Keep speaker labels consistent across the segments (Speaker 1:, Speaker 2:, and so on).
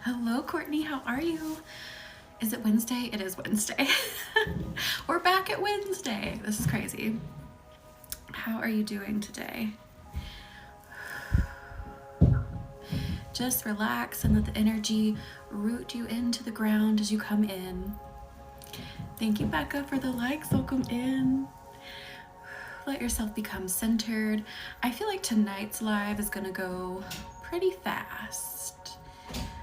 Speaker 1: Hello, Courtney. How are you? Is it Wednesday? It is Wednesday. We're back at Wednesday. This is crazy. How are you doing today? Just relax and let the energy root you into the ground as you come in. Thank you, Becca, for the likes. Welcome in. Let yourself become centered. I feel like tonight's live is going to go pretty fast.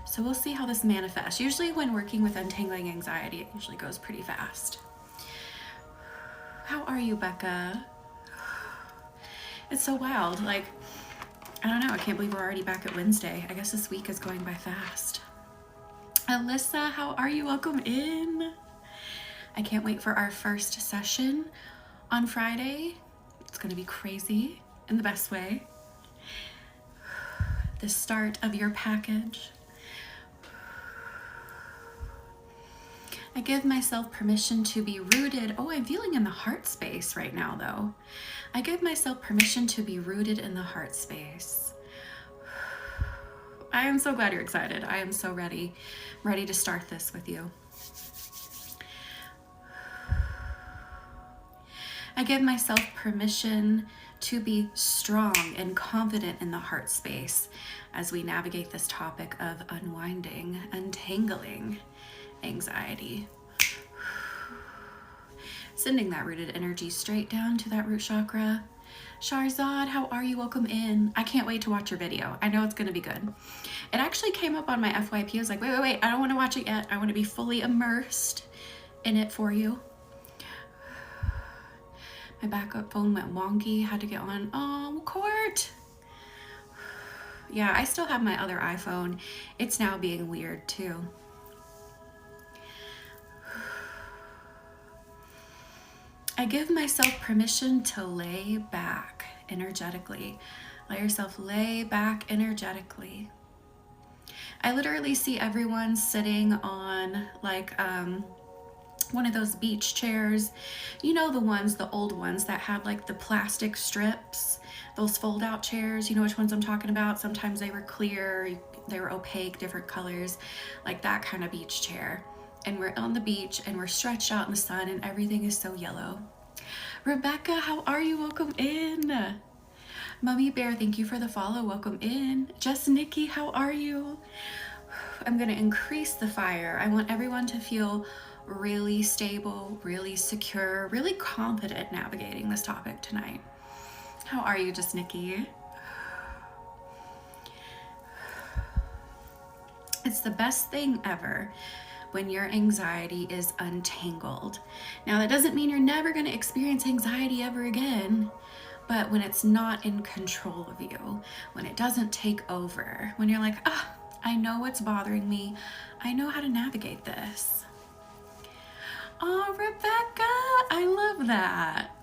Speaker 1: So we'll see how this manifests. Usually when working with untangling anxiety, it usually goes pretty fast. How are you, Becca? It's so wild. Like, I don't know. I can't believe we're already back at Wednesday. I guess this week is going by fast. Alyssa, how are you? Welcome in. I can't wait for our first session on Friday. It's going to be crazy in the best way. The start of your package. I give myself permission to be rooted. Oh, I'm feeling in the heart space right now, though. I give myself permission to be rooted in the heart space. I am so glad you're excited. I am so ready to start this with you. I give myself permission to be strong and confident in the heart space as we navigate this topic of unwinding, untangling anxiety. Sending that rooted energy straight down to that root chakra. Sharzad, how are you? Welcome in. I can't wait to watch your video. I know it's going to be good. It actually came up on my FYP. I was like, wait. I don't want to watch it yet. I want to be fully immersed in it for you. My backup phone went wonky. Had to get on. Oh, Court. Yeah, I still have my other iPhone. It's now being weird too. I give myself permission to lay back energetically. Let yourself lay back energetically. I literally see everyone sitting on like one of those beach chairs. You know, the old ones that had like the plastic strips, those fold out chairs. You know which ones I'm talking about? Sometimes they were clear, they were opaque, different colors, like that kind of beach chair. And we're on the beach and we're stretched out in the sun and everything is so yellow. Rebecca, how are you? Welcome in. Mummy Bear, thank you for the follow. Welcome in. Just Nikki, how are you? I'm going to increase the fire. I want everyone to feel really stable, really secure, really confident navigating this topic tonight. How are you, Just Nikki? It's the best thing ever when your anxiety is untangled. Now, that doesn't mean you're never going to experience anxiety ever again, but when it's not in control of you, when it doesn't take over, when you're like, I know what's bothering me, I know how to navigate this. Oh, Rebecca, I love that.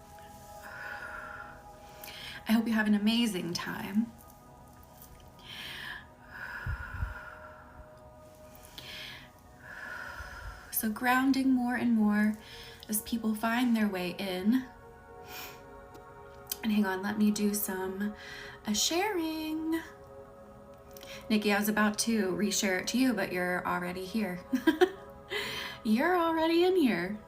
Speaker 1: I hope you have an amazing time. So grounding more and more as people find their way in. And hang on, let me do some sharing. Nikki, I was about to reshare it to you, but you're already here. You're already in here.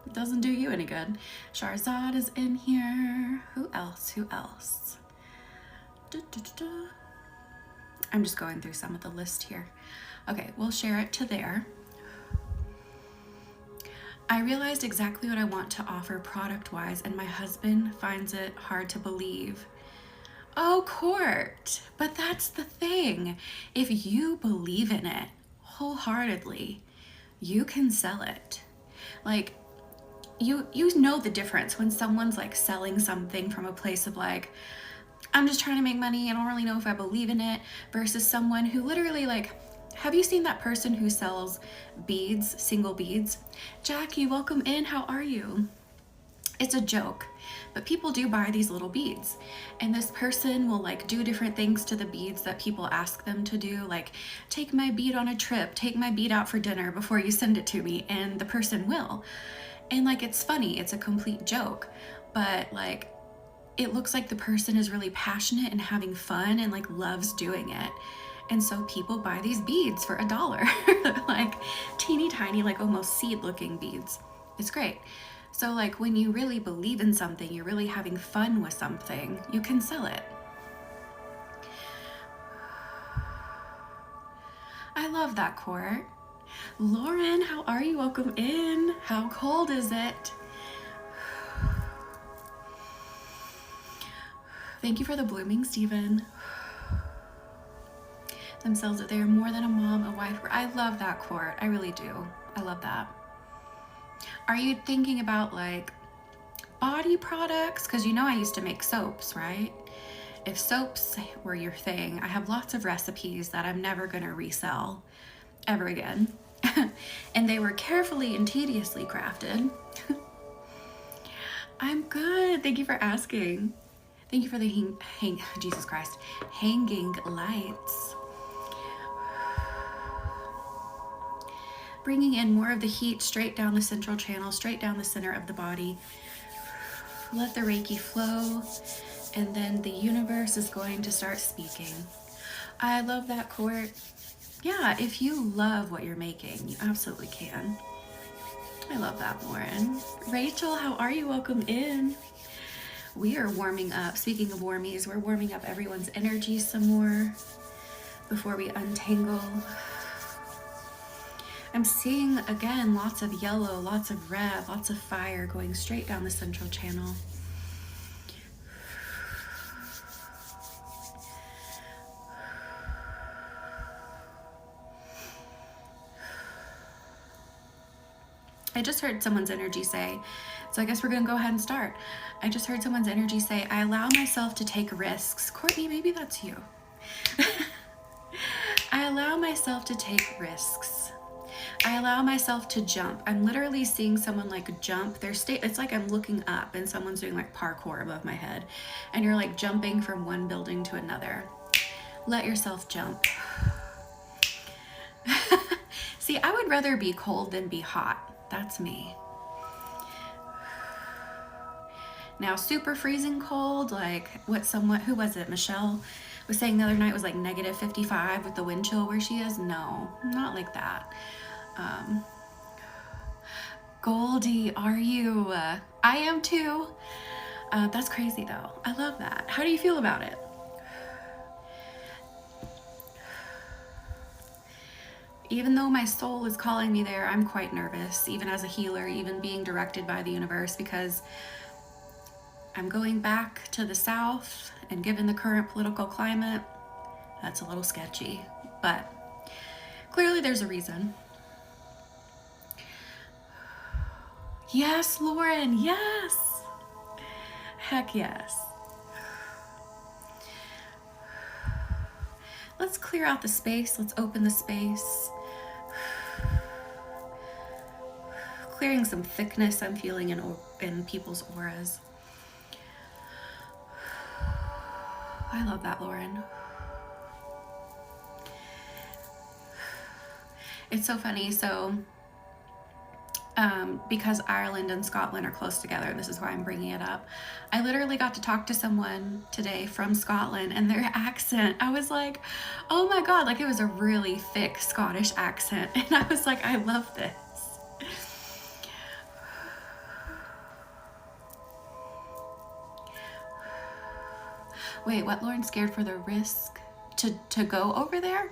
Speaker 1: It doesn't do you any good. Sharzad is in here. Who else? I'm just going through some of the list here. Okay, we'll share it to there. I realized exactly what I want to offer product-wise, and my husband finds it hard to believe. Oh, Court, but that's the thing. If you believe in it wholeheartedly, you can sell it. Like, you know the difference when someone's like selling something from a place of like, I'm just trying to make money, I don't really know if I believe in it, versus someone who literally like, have you seen that person who sells beads, single beads? Jackie, welcome in. How are you? It's a joke, but people do buy these little beads. And this person will like do different things to the beads that people ask them to do. Like, take my bead on a trip, take my bead out for dinner before you send it to me. And the person will. And like, it's funny, it's a complete joke, but like, it looks like the person is really passionate and having fun and like loves doing it. And so people buy these beads for $1. Like teeny tiny, like almost seed looking beads. It's great. So like when you really believe in something, you're really having fun with something, you can sell it. I love that quart. Lauren, how are you? Welcome in. How cold is it? Thank you for the blooming, Stephen. Themselves, that they are more than a mom, a wife. I love that quart. I really do. I love that. Are you thinking about like body products? Because you know I used to make soaps, right? If soaps were your thing, I have lots of recipes that I'm never going to resell ever again. And they were carefully and tediously crafted. I'm good. Thank you for asking. Thank you for the Jesus Christ, hanging lights. Bringing in more of the heat straight down the central channel, straight down the center of the body. Let the Reiki flow, and then the universe is going to start speaking. I love that quart. Yeah, if you love what you're making, you absolutely can. I love that, Lauren. Rachel, how are you? Welcome in. We are warming up. Speaking of warmies, we're warming up everyone's energy some more before we untangle. I'm seeing, again, lots of yellow, lots of red, lots of fire going straight down the central channel. I just heard someone's energy say, so I guess we're going to go ahead and start. I just heard someone's energy say, I allow myself to take risks. Courtney, maybe that's you. I allow myself to take risks. I allow myself to jump. I'm literally seeing someone like jump. It's like I'm looking up and someone's doing like parkour above my head. And you're like jumping from one building to another. Let yourself jump. See, I would rather be cold than be hot. That's me. Now, super freezing cold, like who was it? Michelle was saying the other night was like negative 55 with the wind chill where she is. No, not like that. Goldie, are you? I am too. That's crazy though. I love that. How do you feel about it? Even though my soul is calling me there, I'm quite nervous, even as a healer, even being directed by the universe, because I'm going back to the South, and given the current political climate, that's a little sketchy, but clearly there's a reason. Yes, Lauren, yes. Heck yes. Let's clear out the space. Let's open the space. Clearing some thickness I'm feeling in people's auras. I love that, Lauren. It's so funny. So, because Ireland and Scotland are close together, this is why I'm bringing it up. I literally got to talk to someone today from Scotland, and their accent, I was like, oh my God, like it was a really thick Scottish accent. And I was like, I love this. Wait, what? Lauren, scared for the risk to go over there?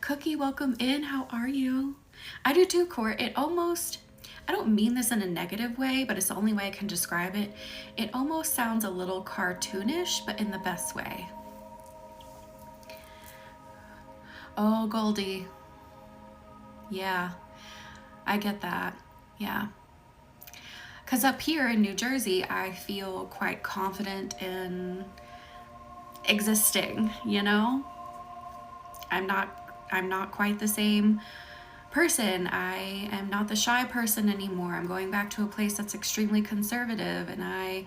Speaker 1: Cookie, welcome in. How are you? I do too, Court. It almost, I don't mean this in a negative way, but it's the only way I can describe it. It almost sounds a little cartoonish, but in the best way. Oh, Goldie. Yeah, I get that. Yeah. Because up here in New Jersey, I feel quite confident in existing, you know? I'm not quite the same person. I am not the shy person anymore. I'm going back to a place that's extremely conservative, and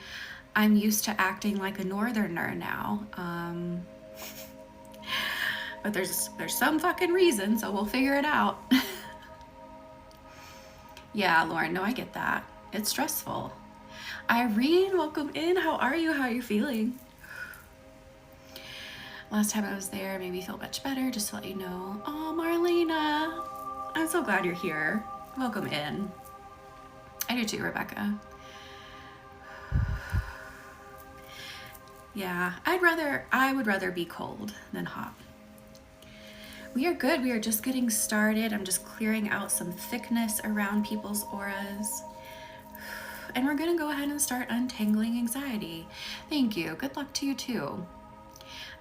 Speaker 1: I'm used to acting like a northerner now. But there's some fucking reason, so we'll figure it out. Yeah, Lauren, no, I get that. It's stressful. Irene, welcome in. How are you? How are you feeling? Last time I was there made me feel much better, just to let you know. Oh, Marlena, I'm so glad you're here. Welcome in. I do too, Rebecca. Yeah, I would rather be cold than hot. We are good. We are just getting started. I'm just clearing out some thickness around people's auras. And we're going to go ahead and start untangling anxiety. Thank you. Good luck to you too.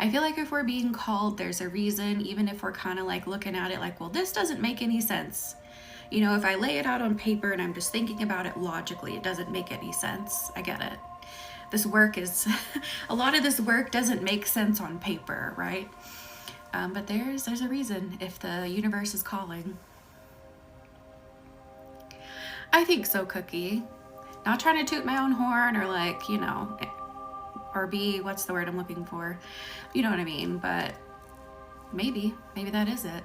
Speaker 1: I feel like if we're being called, there's a reason, even if we're kind of like looking at it like, well, this doesn't make any sense. You know, if I lay it out on paper and I'm just thinking about it logically, it doesn't make any sense. I get it. This work is, a lot of this work doesn't make sense on paper, right? But there's a reason if the universe is calling. I think so, Cookie. Not trying to toot my own horn or like, you know, or be, what's the word I'm looking for? You know what I mean? But maybe that is it.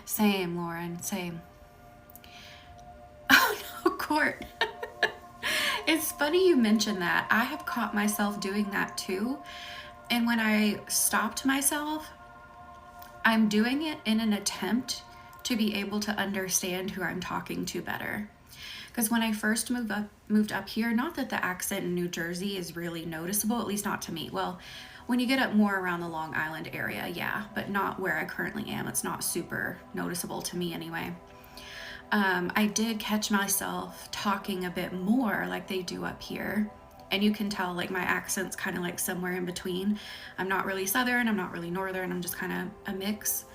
Speaker 1: Same, Lauren, same. Oh no, Court. It's funny you mentioned that. I have caught myself doing that too. And when I stopped myself, I'm doing it in an attempt to be able to understand who I'm talking to better. Because when I first moved up here, not that the accent in New Jersey is really noticeable, at least not to me. Well, when you get up more around the Long Island area, yeah, but not where I currently am. It's not super noticeable to me anyway. I did catch myself talking a bit more like they do up here. And you can tell like my accent's kind of like somewhere in between. I'm not really Southern, I'm not really Northern, I'm just kind of a mix.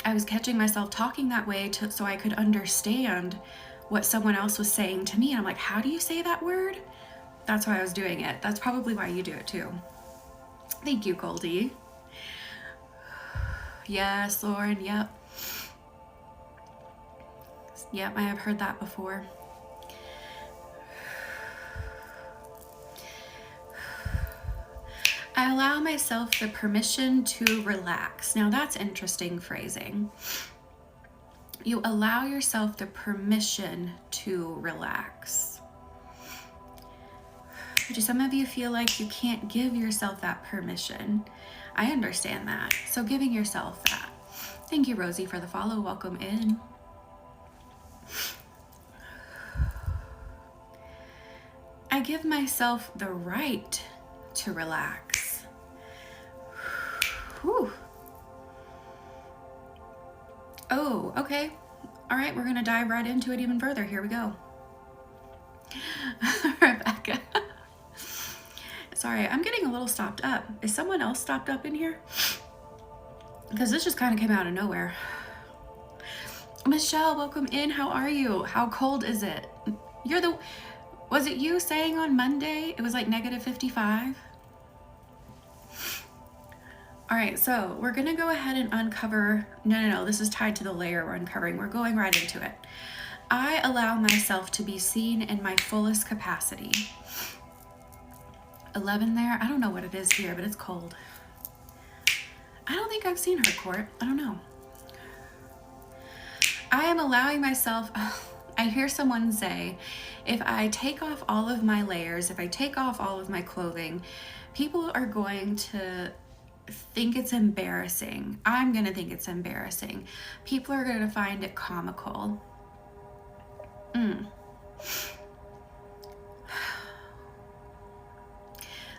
Speaker 1: I was catching myself talking that way so I could understand what someone else was saying to me. And I'm like, how do you say that word? That's why I was doing it. That's probably why you do it too. Thank you, Goldie. Yes, Lauren, yep. Yep, I have heard that before. I allow myself the permission to relax. Now that's interesting phrasing. You allow yourself the permission to relax. Do some of you feel like you can't give yourself that permission? I understand that. So giving yourself that. Thank you, Rosie, for the follow. Welcome in. I give myself the right to relax. Whew. Oh, okay. All right, we're gonna dive right into it even further. Here we go. Rebecca. Sorry, I'm getting a little stopped up. Is someone else stopped up in here? Because this just kind of came out of nowhere. Michelle, welcome in. How are you? How cold is it? Was it you saying on Monday it was like -55? All right, so we're gonna go ahead and uncover, no, this is tied to the layer we're uncovering. We're going right into it. I allow myself to be seen in my fullest capacity. 11 there, I don't know what it is here, but it's cold. I don't think I've seen her, Court. I don't know. I am allowing myself, I hear someone say, if I take off all of my layers, if I take off all of my clothing, people are going to think it's embarrassing. I'm going to think it's embarrassing. People are going to find it comical.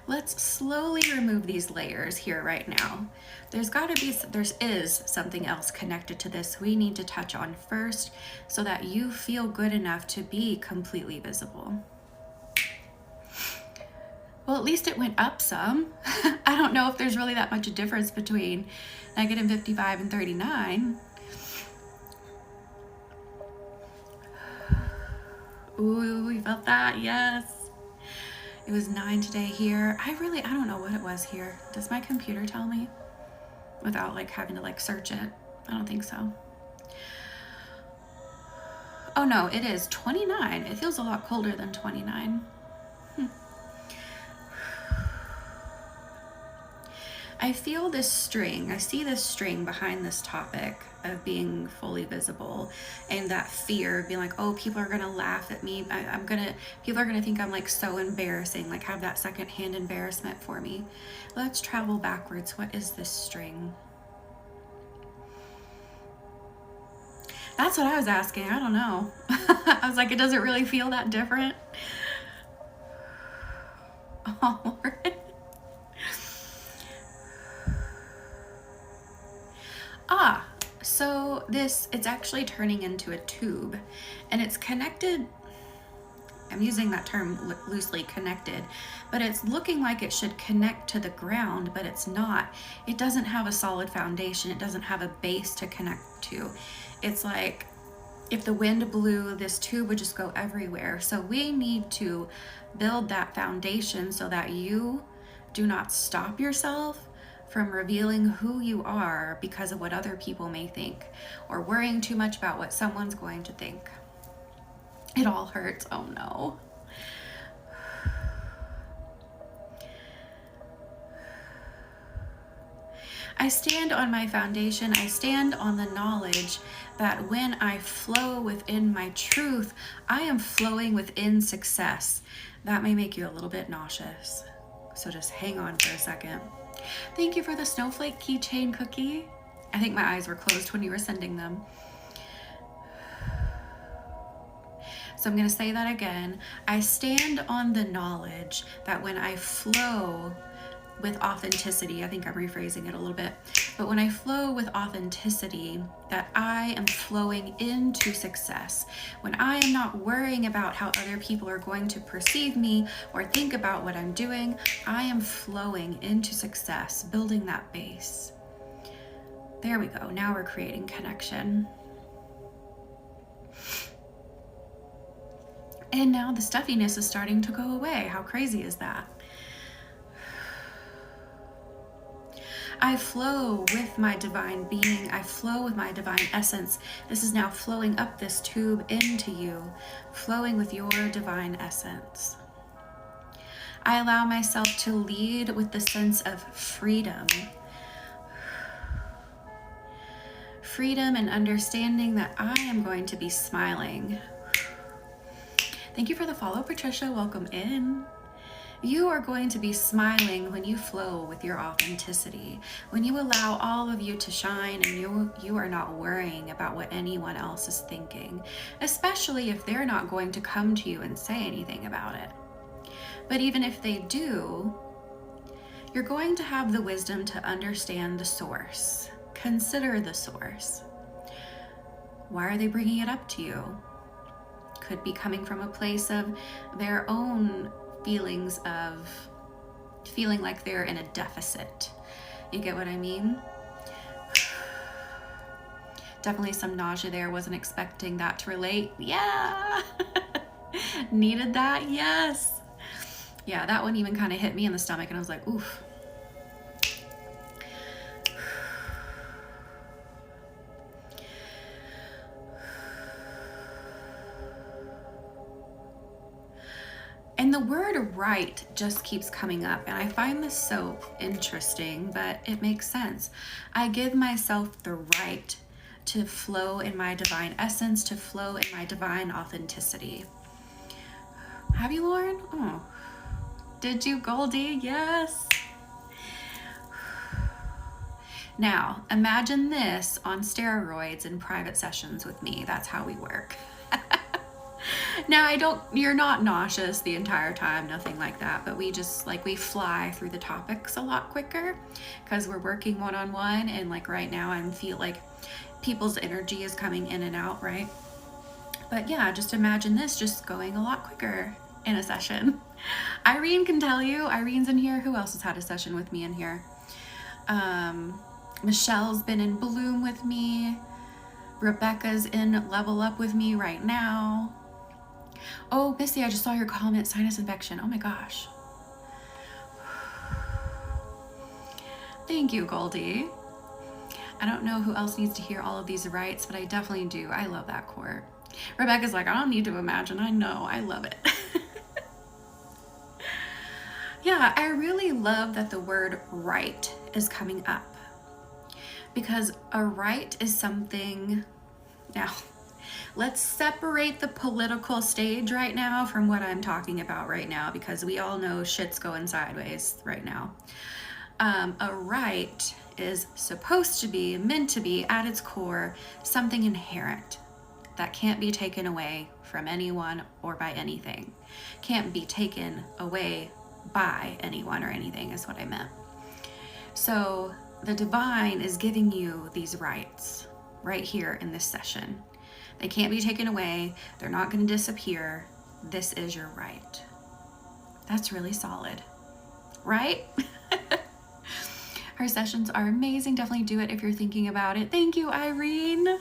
Speaker 1: Let's slowly remove these layers here right now. There is something else connected to this we need to touch on first so that you feel good enough to be completely visible. Well, at least it went up some. I don't know if there's really that much difference between -55 and 39. Ooh, we felt that, yes. It was 9 today here. I don't know what it was here. Does my computer tell me? Without like having to like search it. I don't think so. Oh no, it is 29. It feels a lot colder than 29. I feel this string. I see this string behind this topic of being fully visible, and that fear of being like, oh, people are gonna laugh at me. People are gonna think I'm like so embarrassing, like have that secondhand embarrassment for me. Let's travel backwards. What is this string? That's what I was asking. I don't know. I was like, it doesn't really feel that different. Oh, Lord. So it's actually turning into a tube, and it's connected. I'm using that term loosely, connected, but it's looking like it should connect to the ground, but it's not. It doesn't have a solid foundation. It doesn't have a base to connect to. It's like if the wind blew, this tube would just go everywhere. So we need to build that foundation so that you do not stop yourself from revealing who you are because of what other people may think, or worrying too much about what someone's going to think. It all hurts. Oh no. I stand on my foundation. I stand on the knowledge that when I flow within my truth, I am flowing within success. That may make you a little bit nauseous, so just hang on for a second. Thank you for the snowflake keychain cookie. I think my eyes were closed when you were sending them. So I'm going to say that again. I stand on the knowledge that when I flow with authenticity, I think I'm rephrasing it a little bit, but when I flow with authenticity, that I am flowing into success. When I am not worrying about how other people are going to perceive me or think about what I'm doing, I am flowing into success, building that base. There we go. Now we're creating connection. And now the stuffiness is starting to go away. How crazy is that? I flow with my divine being. I flow with my divine essence. This is now flowing up this tube into you, flowing with your divine essence. I allow myself to lead with the sense of freedom. Freedom and understanding that I am going to be smiling. Thank you for the follow, Patricia. Welcome in. You are going to be smiling when you flow with your authenticity, when you allow all of you to shine and you are not worrying about what anyone else is thinking, especially if they're not going to come to you and say anything about it. But even if they do, you're going to have the wisdom to understand the source. Consider the source. Why are they bringing it up to you? Could be coming from a place of their own feelings of feeling like they're in a deficit. You get what I mean? Definitely some nausea there. Wasn't expecting that to relate. Yeah. Needed that. Yes. Yeah, that one even kind of hit me in the stomach and I was like, oof. And the word right just keeps coming up. And I find this so interesting, but it makes sense. I give myself the right to flow in my divine essence, to flow in my divine authenticity. Have you, Lauren? Oh, did you, Goldie? Yes. Now, imagine this on steroids in private sessions with me. That's how we work. Now, you're not nauseous the entire time, nothing like that, but we just we fly through the topics a lot quicker because we're working one-on-one, and like right now I feel like people's energy is coming in and out, right? But yeah, just imagine this just going a lot quicker in a session. Irene can tell you. Irene's in here. Who else has had a session with me in here? Michelle's been in Bloom with me. Rebecca's in Level Up with me right now. Oh, Missy, I just saw your comment, sinus infection. Oh my gosh. Thank you, Goldie. I don't know who else needs to hear all of these rights, but I definitely do. I love that quote. Rebecca's like, I don't need to imagine. I know. I love it. Yeah, Yeah, I really love that the word right is coming up, because a right is something. Now, let's separate the political stage right now from what I'm talking about right now, because we all know shit's going sideways right now. A right is supposed to be, meant to be, at its core, something inherent that can't be taken away from anyone or by anything. Can't be taken away by anyone or anything is what I meant. So the divine is giving you these rights right here in this session. They can't be taken away. They're not going to disappear. This is your right. That's really solid, right? Her sessions are amazing. Definitely do it if you're thinking about it. Thank you, Irene.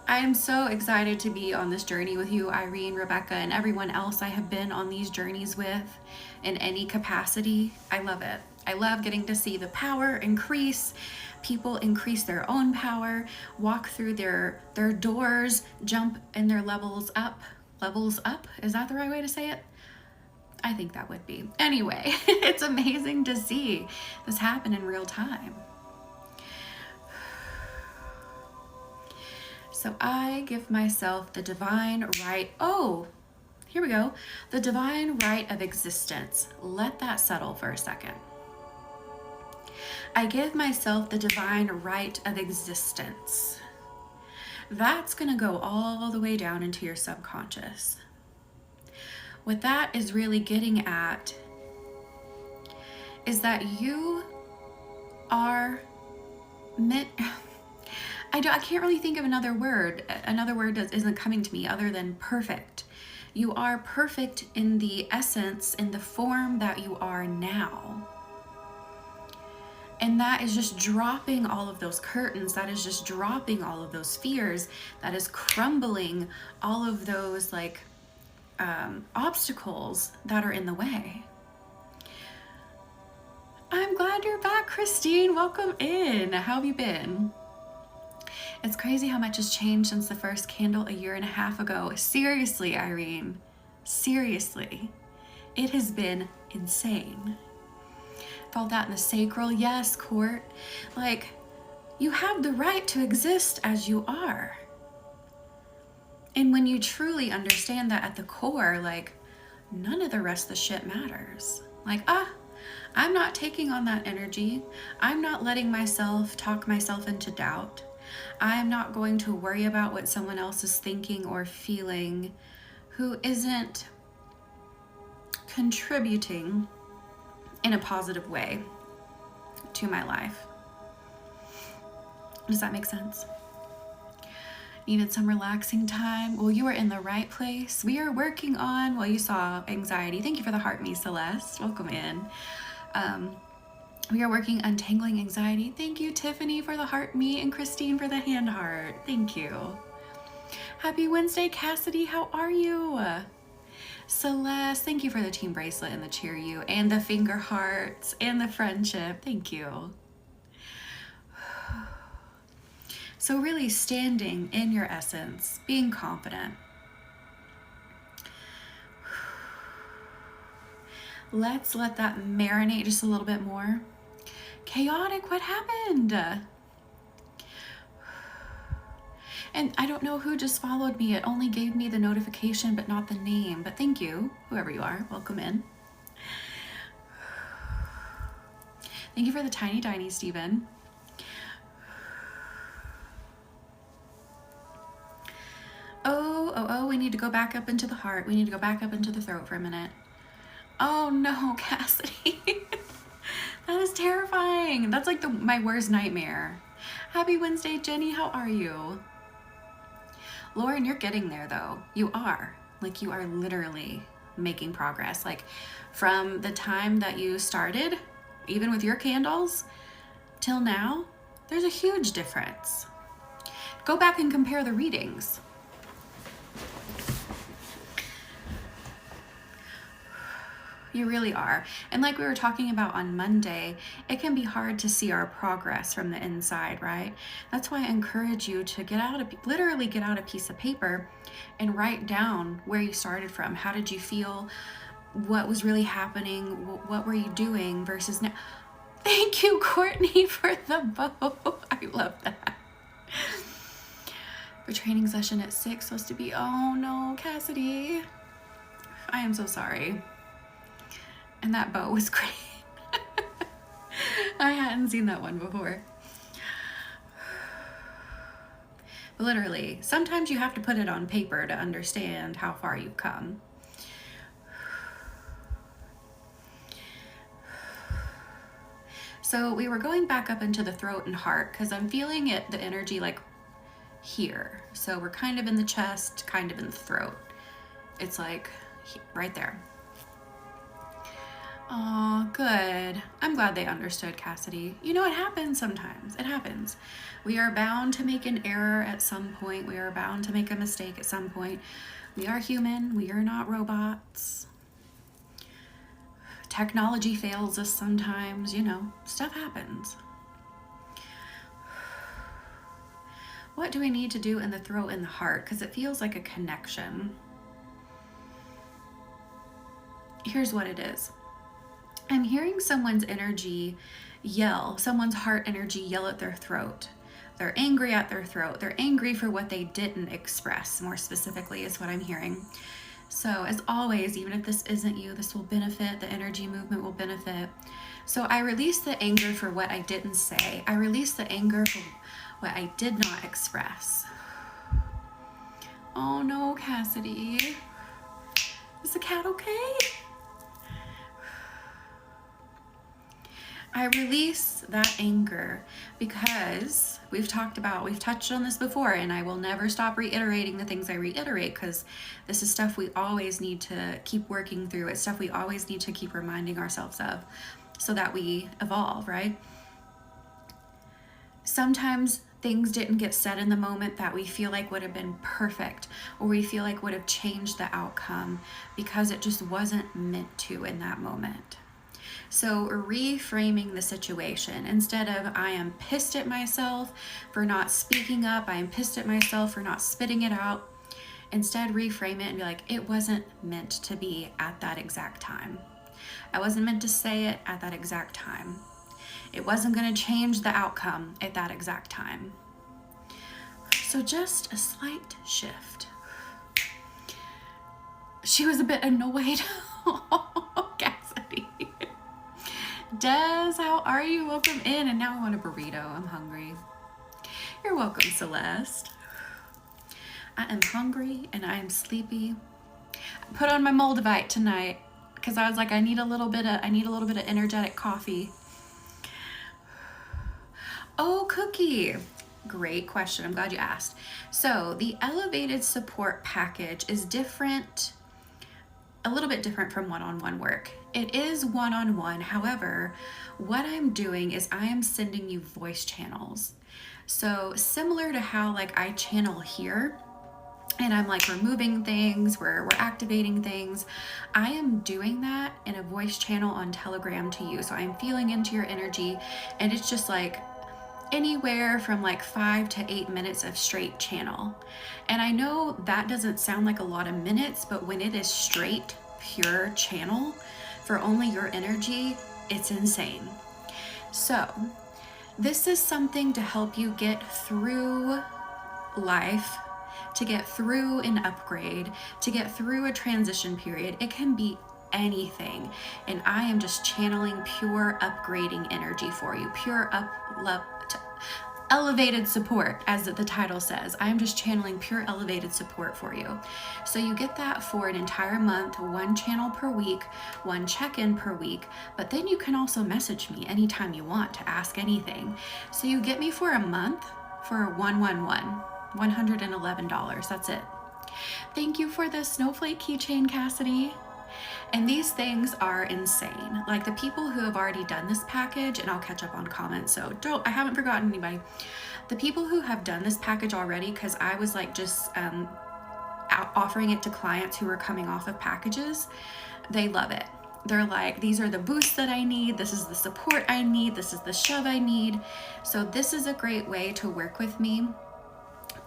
Speaker 1: I am so excited to be on this journey with you, Irene, Rebecca, and everyone else I have been on these journeys with in any capacity. I love it. I love getting to see the power increase, people increase their own power, walk through their doors, jump in their levels up. Levels up? Is that the right way to say it? I think that would be. Anyway, it's amazing to see this happen in real time. So I give myself the divine right. Oh, here we go. The divine right of existence. Let that settle for a second. I give myself the divine right of existence. That's going to go all the way down into your subconscious. What that is really getting at is that you are meant. I can't really think of another word. Another word isn't coming to me other than perfect. You are perfect in the essence, in the form that you are now. And that is just dropping all of those curtains. That is just dropping all of those fears. That is crumbling all of those obstacles that are in the way. I'm glad you're back, Christine. Welcome in. How have you been? It's crazy how much has changed since the first candle a year and a half ago. Seriously, Irene. Seriously. It has been insane. Felt that in the sacral. Yes, Court. You have the right to exist as you are. And when you truly understand that at the core, none of the rest of the shit matters. I'm not taking on that energy. I'm not letting myself talk myself into doubt. I'm not going to worry about what someone else is thinking or feeling who isn't contributing in a positive way to my life. Does that make sense? Needed some relaxing time? Well, you are in the right place. We are working on, well, you saw anxiety. Thank you for the heart, me, Celeste. Welcome in. We are working untangling anxiety. Thank you, Tiffany, for the heart, me, and Christine for the hand heart. Thank you. Happy Wednesday, Cassidy. How are you? Celeste, thank you for the team bracelet and the cheer you and the finger hearts and the friendship. Thank you. So really standing in your essence, being confident. Let's let that marinate just a little bit more. Chaotic, what happened? And I don't know who just followed me. It only gave me the notification, but not the name. But thank you, whoever you are. Welcome in. Thank you for the tiny, Stephen. Oh, we need to go back up into the heart. We need to go back up into the throat for a minute. Oh no, Cassidy. That is terrifying. That's my worst nightmare. Happy Wednesday, Jenny. How are you? Lauren, you're getting there though. You are. You are literally making progress. From the time that you started, even with your candles, till now, there's a huge difference. Go back and compare the readings. You really are. And like we were talking about on Monday, it can be hard to see our progress from the inside, right? That's why I encourage you to literally get out a piece of paper and write down where you started from. How did you feel what was really happening, what were you doing versus now. Thank you, Courtney, for the bow. I love that. For training session at 6, supposed to be, oh no, Cassidy. I am so sorry. And that bow was great. I hadn't seen that one before. But literally, sometimes you have to put it on paper to understand how far you've come. So we were going back up into the throat and heart because I'm feeling it, the energy like here. So we're kind of in the chest, kind of in the throat. It's like right there. Oh, good. I'm glad they understood, Cassidy. You know, it happens sometimes. It happens. We are bound to make an error at some point. We are bound to make a mistake at some point. We are human. We are not robots. Technology fails us sometimes, you know, stuff happens. What do we need to do in the throat and the heart? Because it feels like a connection. Here's what it is. I'm hearing someone's energy yell, someone's heart energy yell at their throat. They're angry at their throat. They're angry for what they didn't express, more specifically, is what I'm hearing. So as always, even if this isn't you, this will benefit, the energy movement will benefit. So I release the anger for what I didn't say. I release the anger for what I did not express. Oh no, Cassidy. Is the cat okay? I release that anger because we've touched on this before, and I will never stop reiterating the things I reiterate because this is stuff we always need to keep working through. It's stuff we always need to keep reminding ourselves of so that we evolve, right? Sometimes things didn't get said in the moment that we feel like would have been perfect or we feel like would have changed the outcome because it just wasn't meant to in that moment. So reframing the situation, instead of I am pissed at myself for not speaking up, I am pissed at myself for not spitting it out, instead reframe it and be like, it wasn't meant to be at that exact time. I wasn't meant to say it at that exact time. It wasn't going to change the outcome at that exact time. So just a slight shift. She was a bit annoyed. Cassidy. Des, how are you? Welcome in. And now I want a burrito. I'm hungry. You're welcome, Celeste. I am hungry and I am sleepy. I put on my Moldavite tonight because I was like, I need a little bit of energetic coffee. Oh, Cookie. Great question. I'm glad you asked. So the elevated support package is different, a little bit different from one-on-one work. It is one-on-one. However, what I'm doing is I am sending you voice channels. So similar to how like I channel here and I'm like removing things, we're activating things, I am doing that in a voice channel on Telegram to you. So I'm feeling into your energy and it's just like anywhere from like 5 to 8 minutes of straight channel. And I know that doesn't sound like a lot of minutes, but when it is straight, pure channel for only your energy, it's insane. So this is something to help you get through life, to get through an upgrade, to get through a transition period. It can be anything. And I am just channeling pure upgrading energy for you, pure elevated support, as the title says. I'm just channeling pure elevated support for you. So you get that for an entire month, 1 channel per week, 1 check-in per week, but then you can also message me anytime you want to ask anything. So you get me for a month for $111. That's it. Thank you for the snowflake keychain, Cassidy. And these things are insane. Like the people who have already done this package, and I'll catch up on comments, so I haven't forgotten anybody. The people who have done this package already, because I was like just offering it to clients who were coming off of packages, they love it. They're like, these are the boosts that I need, this is the support I need, this is the shove I need. So this is a great way to work with me.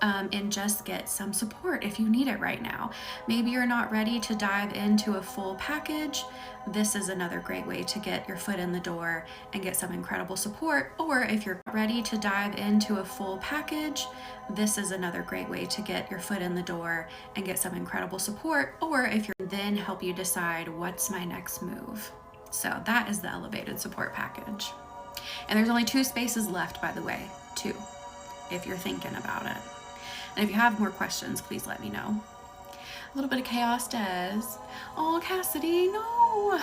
Speaker 1: and just get some support if you need it right now. Maybe you're not ready to dive into a full package. This is another great way to get your foot in the door and get some incredible support. Or if you're ready to dive into a full package, this is another great way to get your foot in the door and get some incredible support. Or if you're then help you decide what's my next move. So that is the elevated support package. And there's only 2 spaces left, by the way, 2, if you're thinking about it. And if you have more questions, please let me know. A little bit of chaos does. Oh, Cassidy, no.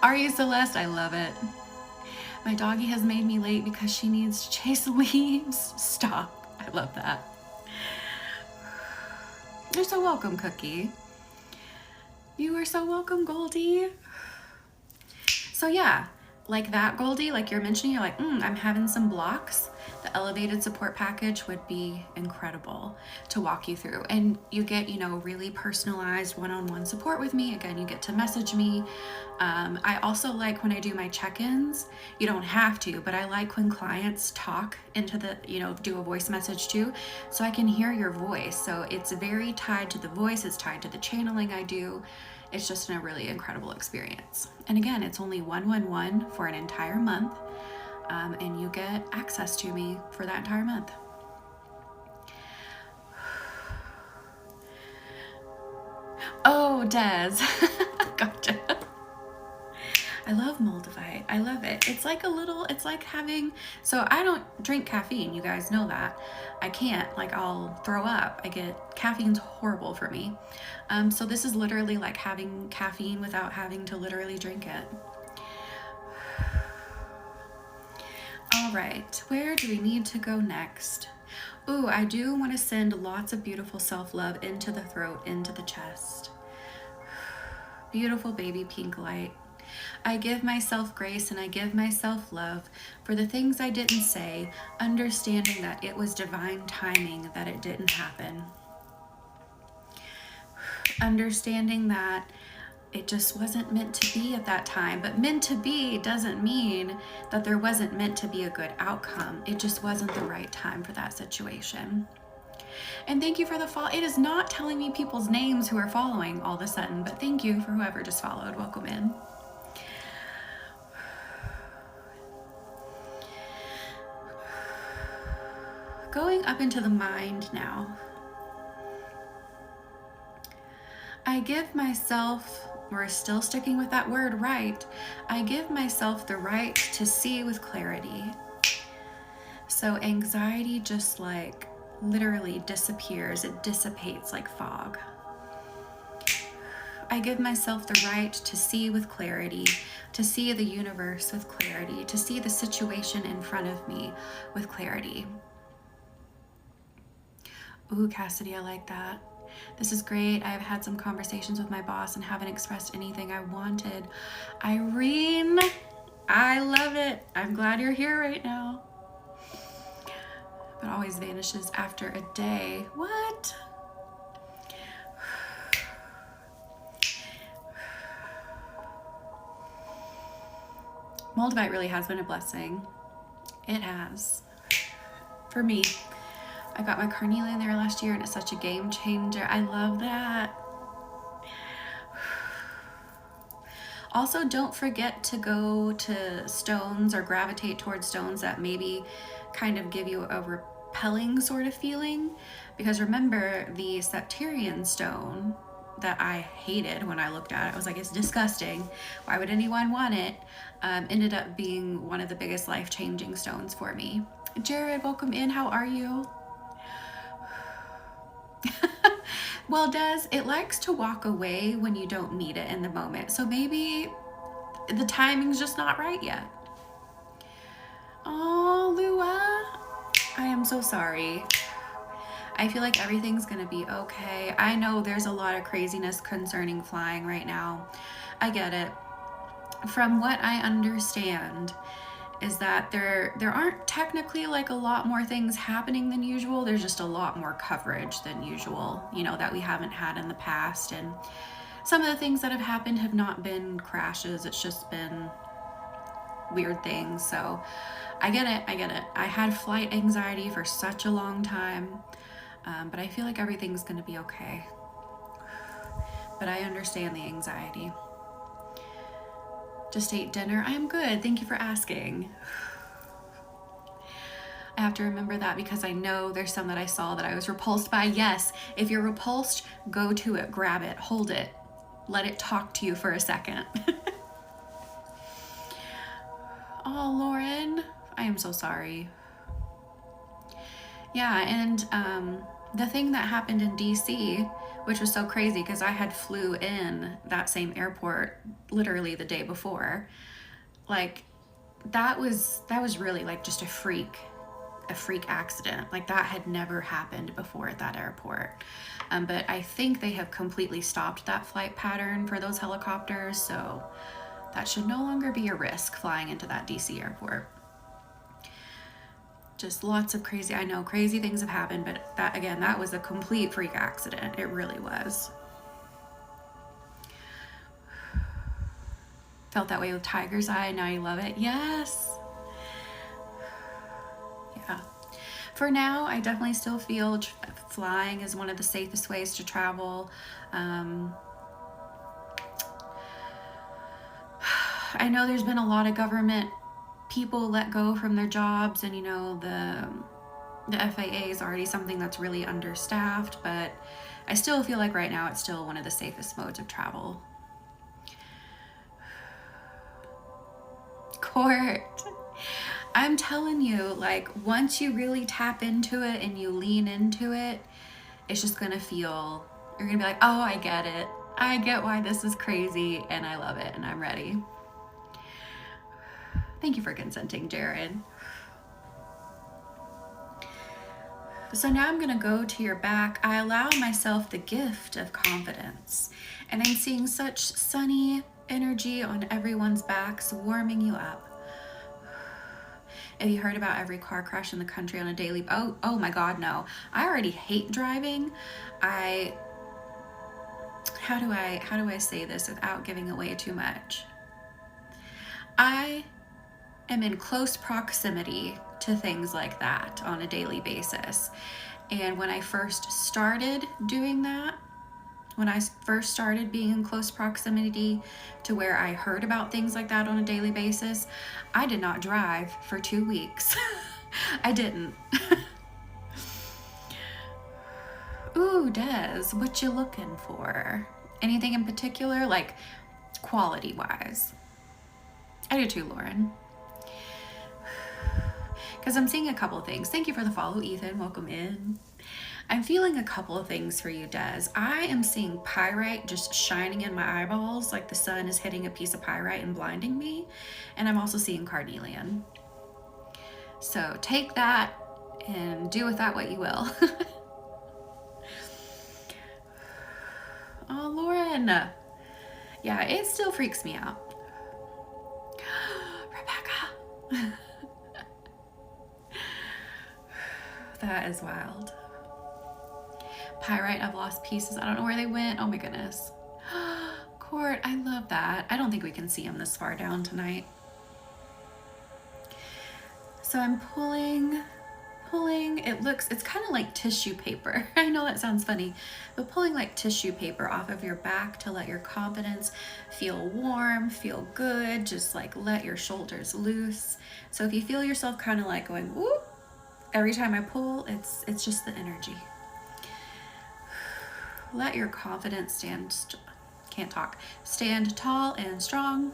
Speaker 1: Are you Celeste? I love it. My doggy has made me late because she needs to chase leaves. Stop. I love that. You're so welcome, Cookie. You are so welcome, Goldie. So yeah, like that, Goldie, like you're mentioning, you're like, I'm having some blocks. The elevated support package would be incredible to walk you through. And you get, really personalized one-on-one support with me. Again, you get to message me. I also like when I do my check-ins, you don't have to, but I like when clients talk into the, do a voice message too, so I can hear your voice. So it's very tied to the voice. It's tied to the channeling I do. It's just a really incredible experience. And again, it's only $111 for an entire month. And you get access to me for that entire month. Oh, Des. Gotcha. I love Moldavite. I love it. It's like it's like having, so I don't drink caffeine. You guys know that. I can't, I'll throw up. Caffeine's horrible for me. So this is literally like having caffeine without having to literally drink it. All right, where do we need to go next? Ooh, I do want to send lots of beautiful self-love into the throat, into the chest. Beautiful baby pink light. I give myself grace and I give myself love for the things I didn't say, understanding that it was divine timing that it didn't happen. Understanding that it just wasn't meant to be at that time. But meant to be doesn't mean that there wasn't meant to be a good outcome. It just wasn't the right time for that situation. And thank you for the follow. It is not telling me people's names who are following all of a sudden, but thank you for whoever just followed. Welcome in. Going up into the mind now. I give myself, we're still sticking with that word, right. I give myself the right to see with clarity. So anxiety just literally disappears. It dissipates like fog. I give myself the right to see with clarity, to see the universe with clarity, to see the situation in front of me with clarity. Ooh, Cassidy, I like that. This is great. I've had some conversations with my boss and haven't expressed anything I wanted. Irene, I love it. I'm glad you're here right now. But always vanishes after a day. What? Moldavite really has been a blessing. It has. For me. I got my carnelian there last year and it's such a game changer. I love that. Also, don't forget to go to stones or gravitate towards stones that maybe kind of give you a repelling sort of feeling. Because remember, the Septarian stone that I hated when I looked at it, I was like, it's disgusting. Why would anyone want it? Ended up being one of the biggest life-changing stones for me. Jared, welcome in. How are you? Well, it likes to walk away when you don't need it in the moment. So maybe the timing's just not right yet. Oh, Lua, I am so sorry. I feel like everything's gonna be okay. I know there's a lot of craziness concerning flying right now. I get it. From what I understand, is that there aren't technically a lot more things happening than usual. There's just a lot more coverage than usual, that we haven't had in the past. And some of the things that have happened have not been crashes. It's just been weird things. So I get it. I had flight anxiety for such a long time, but I feel like everything's going to be okay. But I understand the anxiety. Just ate dinner. I am good. Thank you for asking. I have to remember that because I know there's some that I saw that I was repulsed by. Yes, if you're repulsed, go to it, grab it, hold it, let it talk to you for a second. Oh, Lauren, I am so sorry. Yeah, and the thing that happened in DC, which was so crazy because I had flew in that same airport literally the day before, like that was really like just a freak accident. Like that had never happened before at that airport. But I think they have completely stopped that flight pattern for those helicopters, so that should no longer be a risk flying into that DC airport. Just lots of crazy things have happened, but that was a complete freak accident. It really was. Felt that way with Tiger's Eye. Now you love it. Yes. Yeah. For now, I definitely still feel flying is one of the safest ways to travel. I know there's been a lot of government people let go from their jobs, and the FAA is already something that's really understaffed, but I still feel like right now it's still one of the safest modes of travel. Court. I'm telling you, like, once you really tap into it and you lean into it, it's just gonna feel, you're gonna be like, oh, I get it. I get why this is crazy, and I love it, and I'm ready. Thank you for consenting, Jared. So now I'm gonna go to your back. I allow myself the gift of confidence, and I'm seeing such sunny energy on everyone's backs, warming you up. Have you heard about every car crash in the country on a daily? Oh my God, no. I already hate driving. How do I say this without giving away too much? I am in close proximity to things like that on a daily basis. And when I first started doing that, when I first started being in close proximity to where I heard about things like that on a daily basis, I did not drive for 2 weeks. I didn't. Ooh, Des, what you looking for? Anything in particular, like quality-wise? I do too, Lauren. Because I'm seeing a couple of things. Thank you for the follow, Ethan. Welcome in. I'm feeling a couple of things for you, Des. I am seeing pyrite just shining in my eyeballs, like the sun is hitting a piece of pyrite and blinding me. And I'm also seeing carnelian. So take that and do with that what you will. Oh, Lauren. Yeah, it still freaks me out. Rebecca. That is wild. Pyrite, I've lost pieces. I don't know where they went. Oh my goodness. Court, I love that. I don't think we can see them this far down tonight. So I'm pulling. It's kind of like tissue paper. I know that sounds funny, but pulling like tissue paper off of your back to let your confidence feel warm, feel good, just like let your shoulders loose. So if you feel yourself kind of like going, whoop, every time I pull, it's just the energy. Let your confidence stand tall and strong.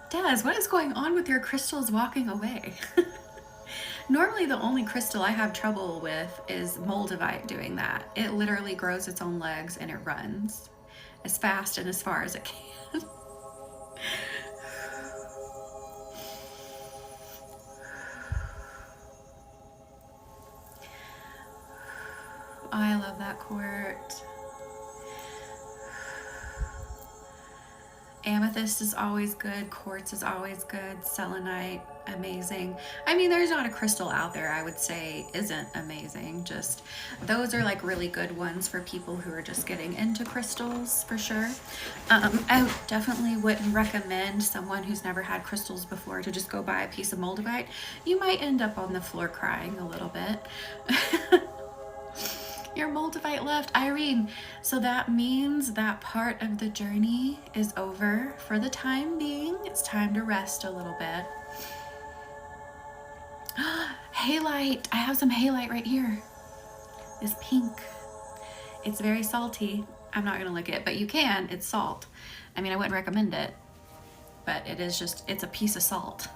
Speaker 1: Des, what is going on with your crystals walking away? Normally the only crystal I have trouble with is moldavite doing that. It literally grows its own legs and it runs as fast and as far as it can. I love that, Court. Amethyst is always good. Quartz is always good. Selenite, amazing. I mean, there's not a crystal out there I would say isn't amazing. Just those are like really good ones for people who are just getting into crystals for sure. I definitely wouldn't recommend someone who's never had crystals before to just go buy a piece of moldavite. You might end up on the floor crying a little bit. Your moldavite left, Irene. So that means that part of the journey is over for the time being. It's time to rest a little bit. Halite, I have some halite right here. It's pink. It's very salty. I'm not gonna lick it, but you can, it's salt. I mean, I wouldn't recommend it, but it is just, it's a piece of salt.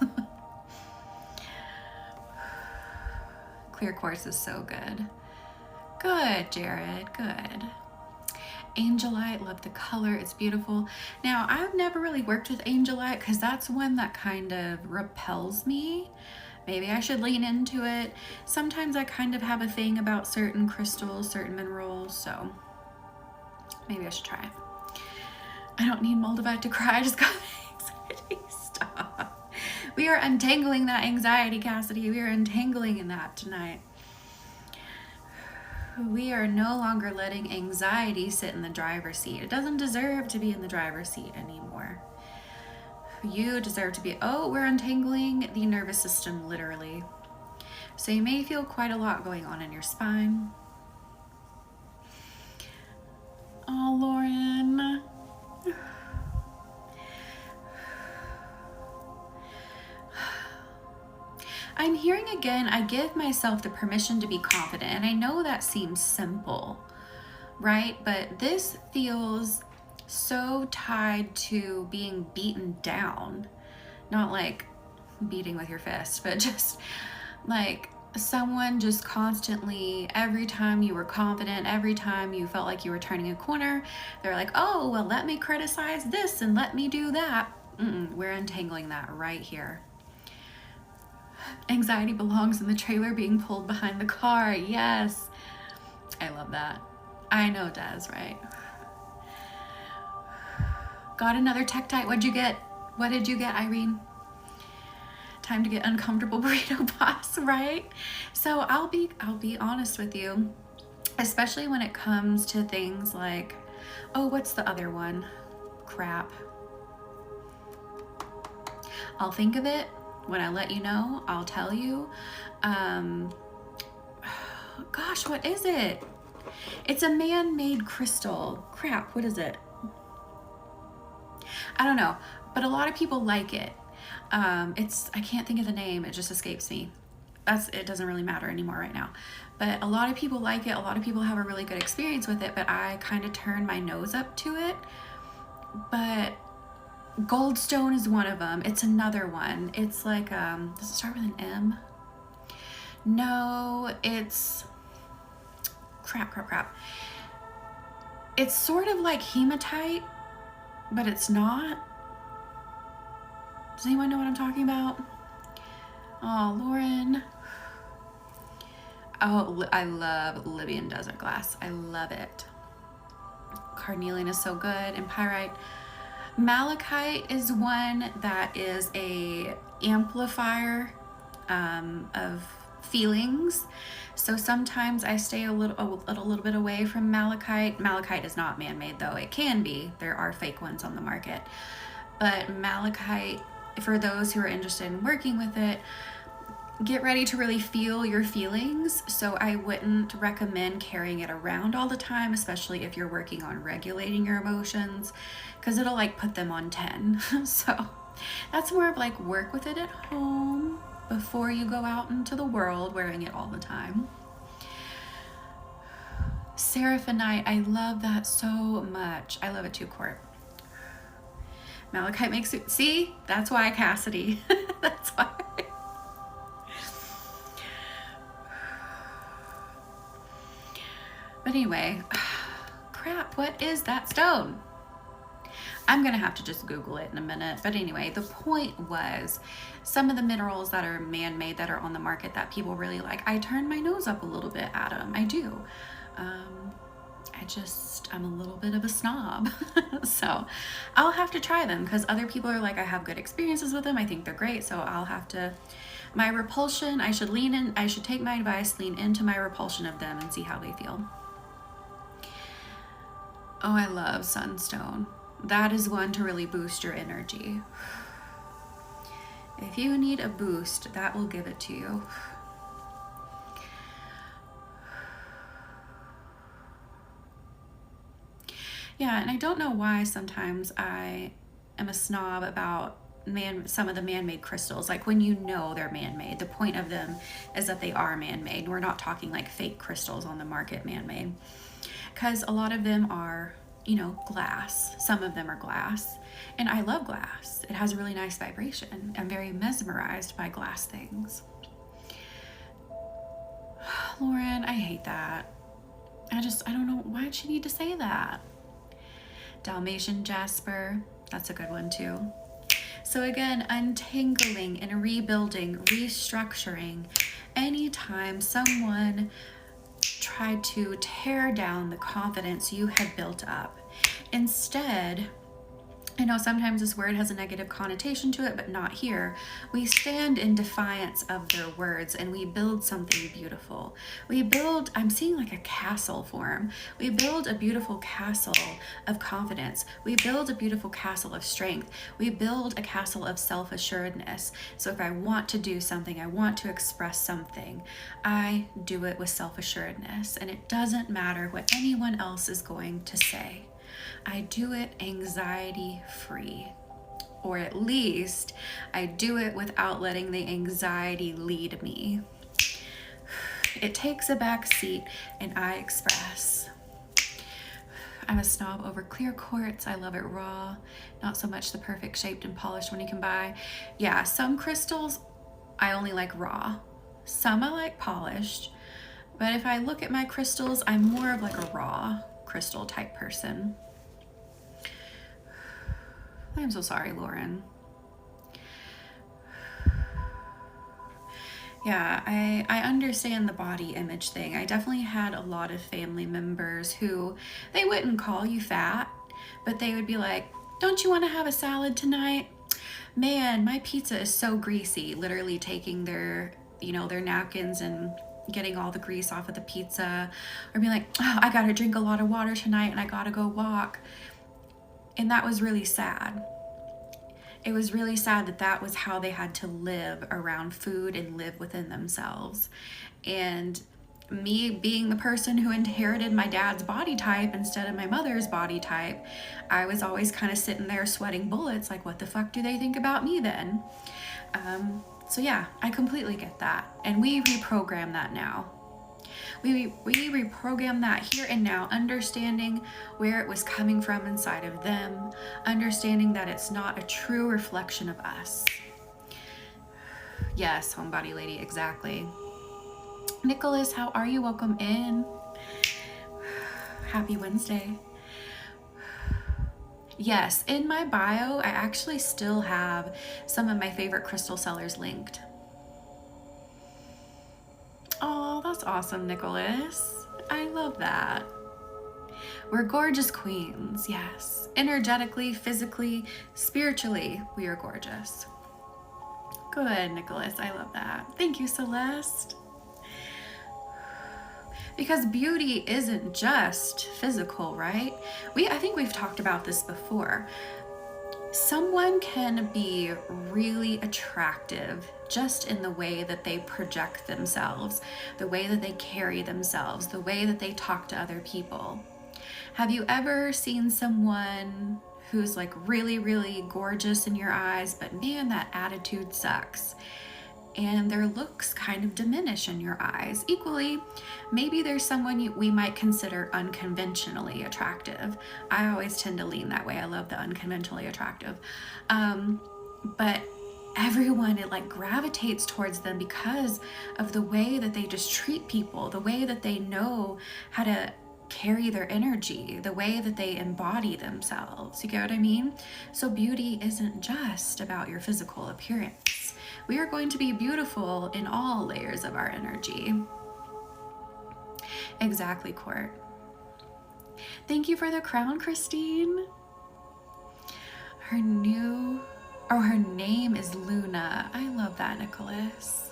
Speaker 1: Clear quartz is so good. Good, Jared, good. Angelite, love the color, it's beautiful. Now, I've never really worked with Angelite because that's one that kind of repels me. Maybe I should lean into it. Sometimes I kind of have a thing about certain crystals, certain minerals, so maybe I should try it. I don't need moldavite to cry, I just got anxiety. Stop. We are untangling that anxiety, Cassidy. We are untangling in that tonight. We are no longer letting anxiety sit in the driver's seat. It doesn't deserve to be in the driver's seat anymore. You deserve to be, oh, we're untangling the nervous system, literally. So you may feel quite a lot going on in your spine. Oh, Lauren. I'm hearing again, I give myself the permission to be confident. And I know that seems simple, right? But this feels so tied to being beaten down. Not like beating with your fist, but just like someone just constantly, every time you were confident, every time you felt like you were turning a corner, they're like, oh, well, let me criticize this and let me do that. We're untangling that right here. Anxiety belongs in the trailer being pulled behind the car. Yes. I love that. I know it does, right? Got another Tektite. What'd you get? What did you get, Irene? Time to get uncomfortable burrito boss, right? So I'll be honest with you, especially when it comes to things like, oh, what's the other one? Crap. I'll think of it. When I let you know, I'll tell you. Gosh, what is it? It's a man-made crystal. Crap, what is it? I don't know, but a lot of people like it. I can't think of the name, it just escapes me. It doesn't really matter anymore right now. But a lot of people like it, a lot of people have a really good experience with it, but I kind of turn my nose up to it. But Goldstone is one of them. It's another one. It's like, does it start with an M? No, it's, crap. It's sort of like hematite, but it's not. Does anyone know what I'm talking about? Oh, Lauren. Oh, I love Libyan desert glass. I love it. Carnelian is so good, and pyrite. Malachite is one that is a amplifier of feelings. So sometimes I stay a little bit away from malachite. Malachite is not man-made though. It can be. There are fake ones on the market. But malachite, for those who are interested in working with it, get ready to really feel your feelings. So I wouldn't recommend carrying it around all the time, especially if you're working on regulating your emotions, because it'll like put them on 10. So that's more of like work with it at home before you go out into the world wearing it all the time. Seraphinite, I love that so much. I love it too, Court. Malachite makes it, see? That's why, Cassidy. That's why. But anyway, crap, what is that stone? I'm gonna have to just Google it in a minute. But anyway, the point was some of the minerals that are man-made that are on the market that people really like, I turn my nose up a little bit at them. I do. I'm a little bit of a snob. So I'll have to try them because other people are like, I have good experiences with them. I think they're great. So I'll have to, my repulsion, I should take my advice, lean into my repulsion of them and see how they feel. Oh, I love sunstone. That is one to really boost your energy. If you need a boost, that will give it to you. Yeah, and I don't know why sometimes I am a snob about some of the man-made crystals. Like when you know they're man-made, the point of them is that they are man-made. We're not talking like fake crystals on the market man-made. Because a lot of them are, you know, glass. Some of them are glass. And I love glass. It has a really nice vibration. I'm very mesmerized by glass things. Lauren, I hate that. I don't know, why'd she need to say that? Dalmatian jasper, that's a good one too. So again, untangling and rebuilding, restructuring. Anytime someone tried to tear down the confidence you had built up, instead, I know sometimes this word has a negative connotation to it, but not here. We stand in defiance of their words and we build something beautiful. I'm seeing like a castle form. We build a beautiful castle of confidence. We build a beautiful castle of strength. We build a castle of self-assuredness. So if I want to do something, I want to express something, I do it with self-assuredness. And it doesn't matter what anyone else is going to say. I do it anxiety-free, or at least I do it without letting the anxiety lead me. It takes a back seat and I express. I'm a snob over clear quartz. I love it raw, not so much the perfect shaped and polished one you can buy. Yeah, some crystals I only like raw. Some I like polished, but if I look at my crystals, I'm more of like a raw crystal type person. I'm so sorry, Lauren. Yeah, I understand the body image thing. I definitely had a lot of family members who, they wouldn't call you fat, but they would be like, don't you want to have a salad tonight? Man, my pizza is so greasy. Literally taking their napkins and getting all the grease off of the pizza, or be like, oh, I gotta drink a lot of water tonight and I gotta go walk. And that was really sad. It was really sad that that was how they had to live around food and live within themselves. And me being the person who inherited my dad's body type instead of my mother's body type, I was always kind of sitting there sweating bullets, like, what the fuck do they think about me then? So yeah, I completely get that. And we reprogram that now. We reprogram that here and now, understanding where it was coming from inside of them, understanding that it's not a true reflection of us. Yes, homebody lady, exactly. Nicholas, how are you? Welcome in. Happy Wednesday. Yes, in my bio, I actually still have some of my favorite crystal sellers linked. Oh, that's awesome, Nicholas. I love that. We're gorgeous queens, yes. Energetically, physically, spiritually, we are gorgeous. Good, Nicholas. I love that. Thank you, Celeste. Because beauty isn't just physical, right? I think we've talked about this before. Someone can be really attractive just in the way that they project themselves, the way that they carry themselves, the way that they talk to other people. Have you ever seen someone who's like really, really gorgeous in your eyes, but man, that attitude sucks? And their looks kind of diminish in your eyes. Equally, maybe there's someone we might consider unconventionally attractive. I always tend to lean that way. I love the unconventionally attractive. But everyone, it like gravitates towards them because of the way that they just treat people, the way that they know how to carry their energy, the way that they embody themselves. You get what I mean? So beauty isn't just about your physical appearance. We are going to be beautiful in all layers of our energy. Exactly, Court. Thank you for the crown, Christine. Her name is Luna. I love that, Nicholas.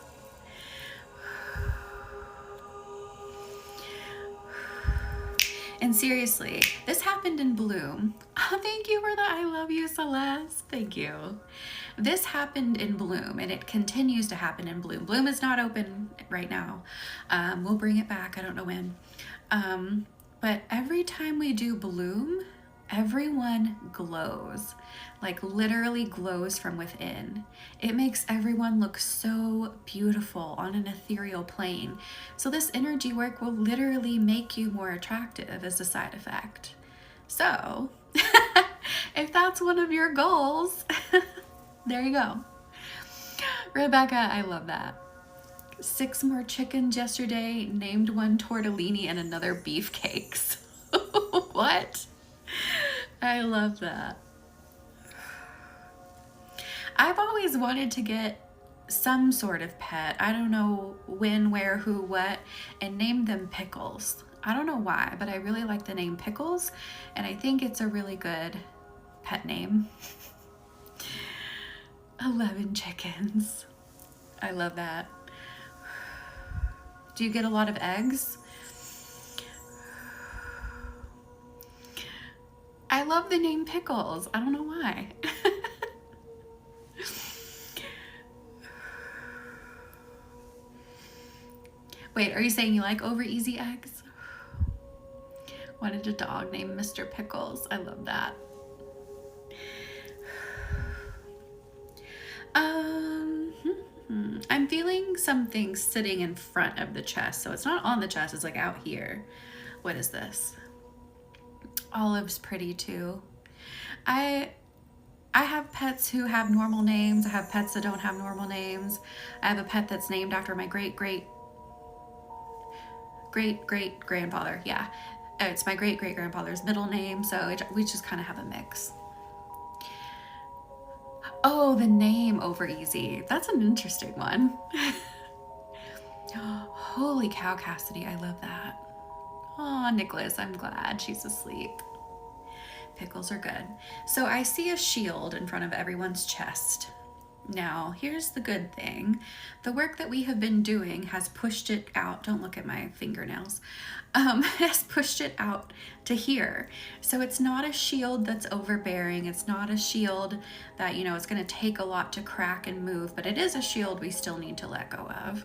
Speaker 1: And seriously, this happened in Bloom. Oh, thank you for the I love you, Celeste. Thank you. This happened in Bloom, and it continues to happen in Bloom. Bloom is not open right now. We'll bring it back. I don't know when. But every time we do Bloom, everyone glows, like literally glows from within. It makes everyone look so beautiful on an ethereal plane. So this energy work will literally make you more attractive as a side effect. So if that's one of your goals, there you go. Rebecca, I love that. 6 more chickens yesterday, named one tortellini and another beefcakes. What? I love that. I've always wanted to get some sort of pet. I don't know when, where, who, what, and name them Pickles. I don't know why, but I really like the name Pickles, and I think it's a really good pet name. 11 chickens. I love that. Do you get a lot of eggs? I love the name Pickles. I don't know why. Wait, are you saying you like over easy eggs? Wanted a dog named Mr. Pickles. I love that. I'm feeling something sitting in front of the chest. So it's not on the chest, it's like out here. What is this? Olive's pretty too. I have pets who have normal names. I have pets that don't have normal names. I have a pet that's named after my great grandfather. Yeah, it's my great grandfather's middle name. So we just kind of have a mix. Oh, the name Over Easy. That's an interesting one. Holy cow, Cassidy. I love that. Oh, Nicholas, I'm glad she's asleep. Pickles are good. So I see a shield in front of everyone's chest. Now, here's the good thing. The work that we have been doing has pushed it out. Don't look at my fingernails. Has pushed it out to here. So it's not a shield that's overbearing. It's not a shield that, you know, it's going to take a lot to crack and move, but it is a shield we still need to let go of.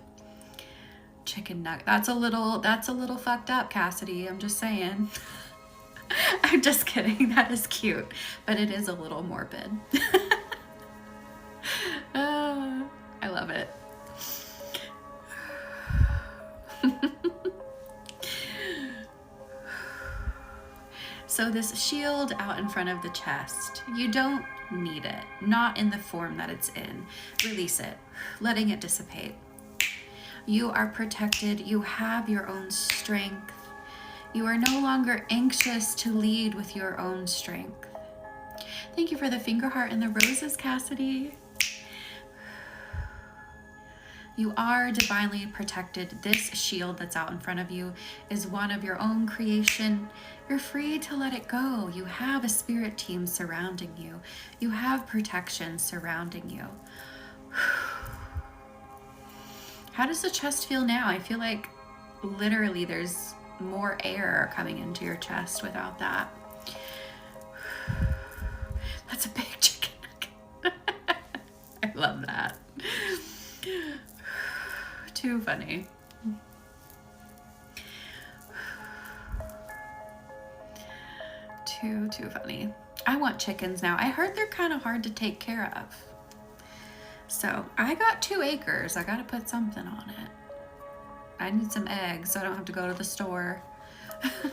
Speaker 1: Chicken nugget. That's a little fucked up, Cassidy. I'm just saying. I'm just kidding. That is cute, but it is a little morbid. I love it. So this shield out in front of the chest, you don't need it. Not in the form that it's in. Release it, letting it dissipate. You are protected. You have your own strength. You are no longer anxious to lead with your own strength. Thank you for the finger heart and the roses, Cassidy. You are divinely protected. This shield that's out in front of you is one of your own creation. You're free to let it go. You have a spirit team surrounding you. You have protection surrounding you. How does the chest feel now? I feel like literally there's more air coming into your chest without that. That's a big chicken nugget. I love that. Too funny. Too funny. I want chickens now. I heard they're kind of hard to take care of. So I got 2 acres. I got to put something on it. I need some eggs so I don't have to go to the store. Oh,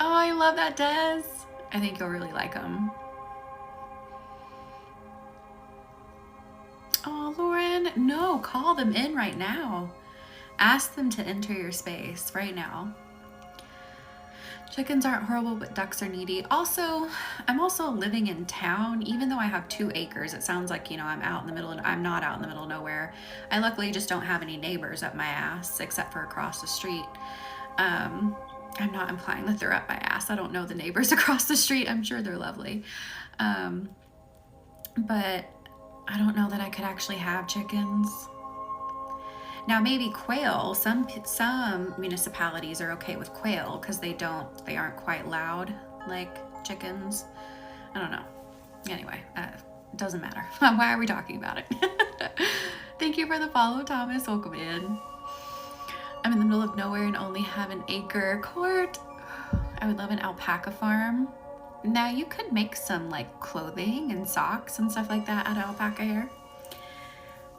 Speaker 1: I love that, Des. I think you'll really like them. Oh, Lauren, no, call them in right now. Ask them to enter your space right now. Chickens aren't horrible, but ducks are needy. Also, I'm also living in town. Even though I have 2 acres, it sounds like, you know, I'm out in the middle, and I'm not out in the middle of nowhere. I luckily just don't have any neighbors up my ass, except for across the street. I'm not implying that they're up my ass. I don't know the neighbors across the street. I'm sure they're lovely. But I don't know that I could actually have chickens. Now maybe quail, some municipalities are okay with quail because they aren't quite loud like chickens. I don't know. Anyway, it doesn't matter. Why are we talking about it? Thank you for the follow, Thomas. Welcome in. I'm in the middle of nowhere and only have an acre. Court. I would love an alpaca farm. Now you could make some like clothing and socks and stuff like that out of alpaca hair.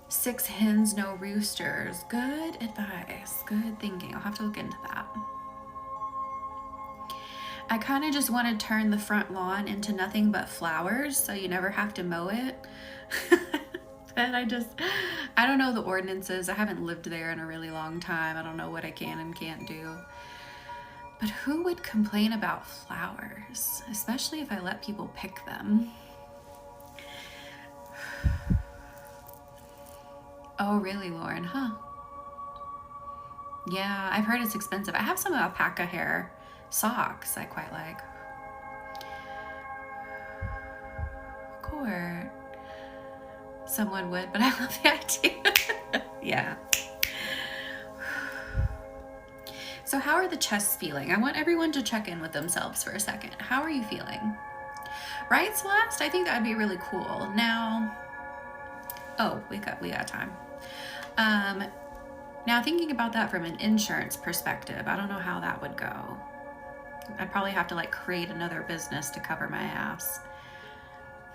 Speaker 1: 6 hens, no roosters. Good advice. Good thinking. I'll have to look into that. I kind of just want to turn the front lawn into nothing but flowers so you never have to mow it. And I don't know the ordinances. I haven't lived there in a really long time. I don't know what I can and can't do. But who would complain about flowers, especially if I let people pick them? Oh, really, Lauren? Huh? Yeah, I've heard it's expensive. I have some alpaca hair socks I quite like. Court. Someone would, but I love the idea. Yeah. So how are the chests feeling? I want everyone to check in with themselves for a second. How are you feeling? Right, Celeste? I think that'd be really cool. Now, oh, we got time. Now thinking about that from an insurance perspective, I don't know how that would go. I'd probably have to like create another business to cover my ass.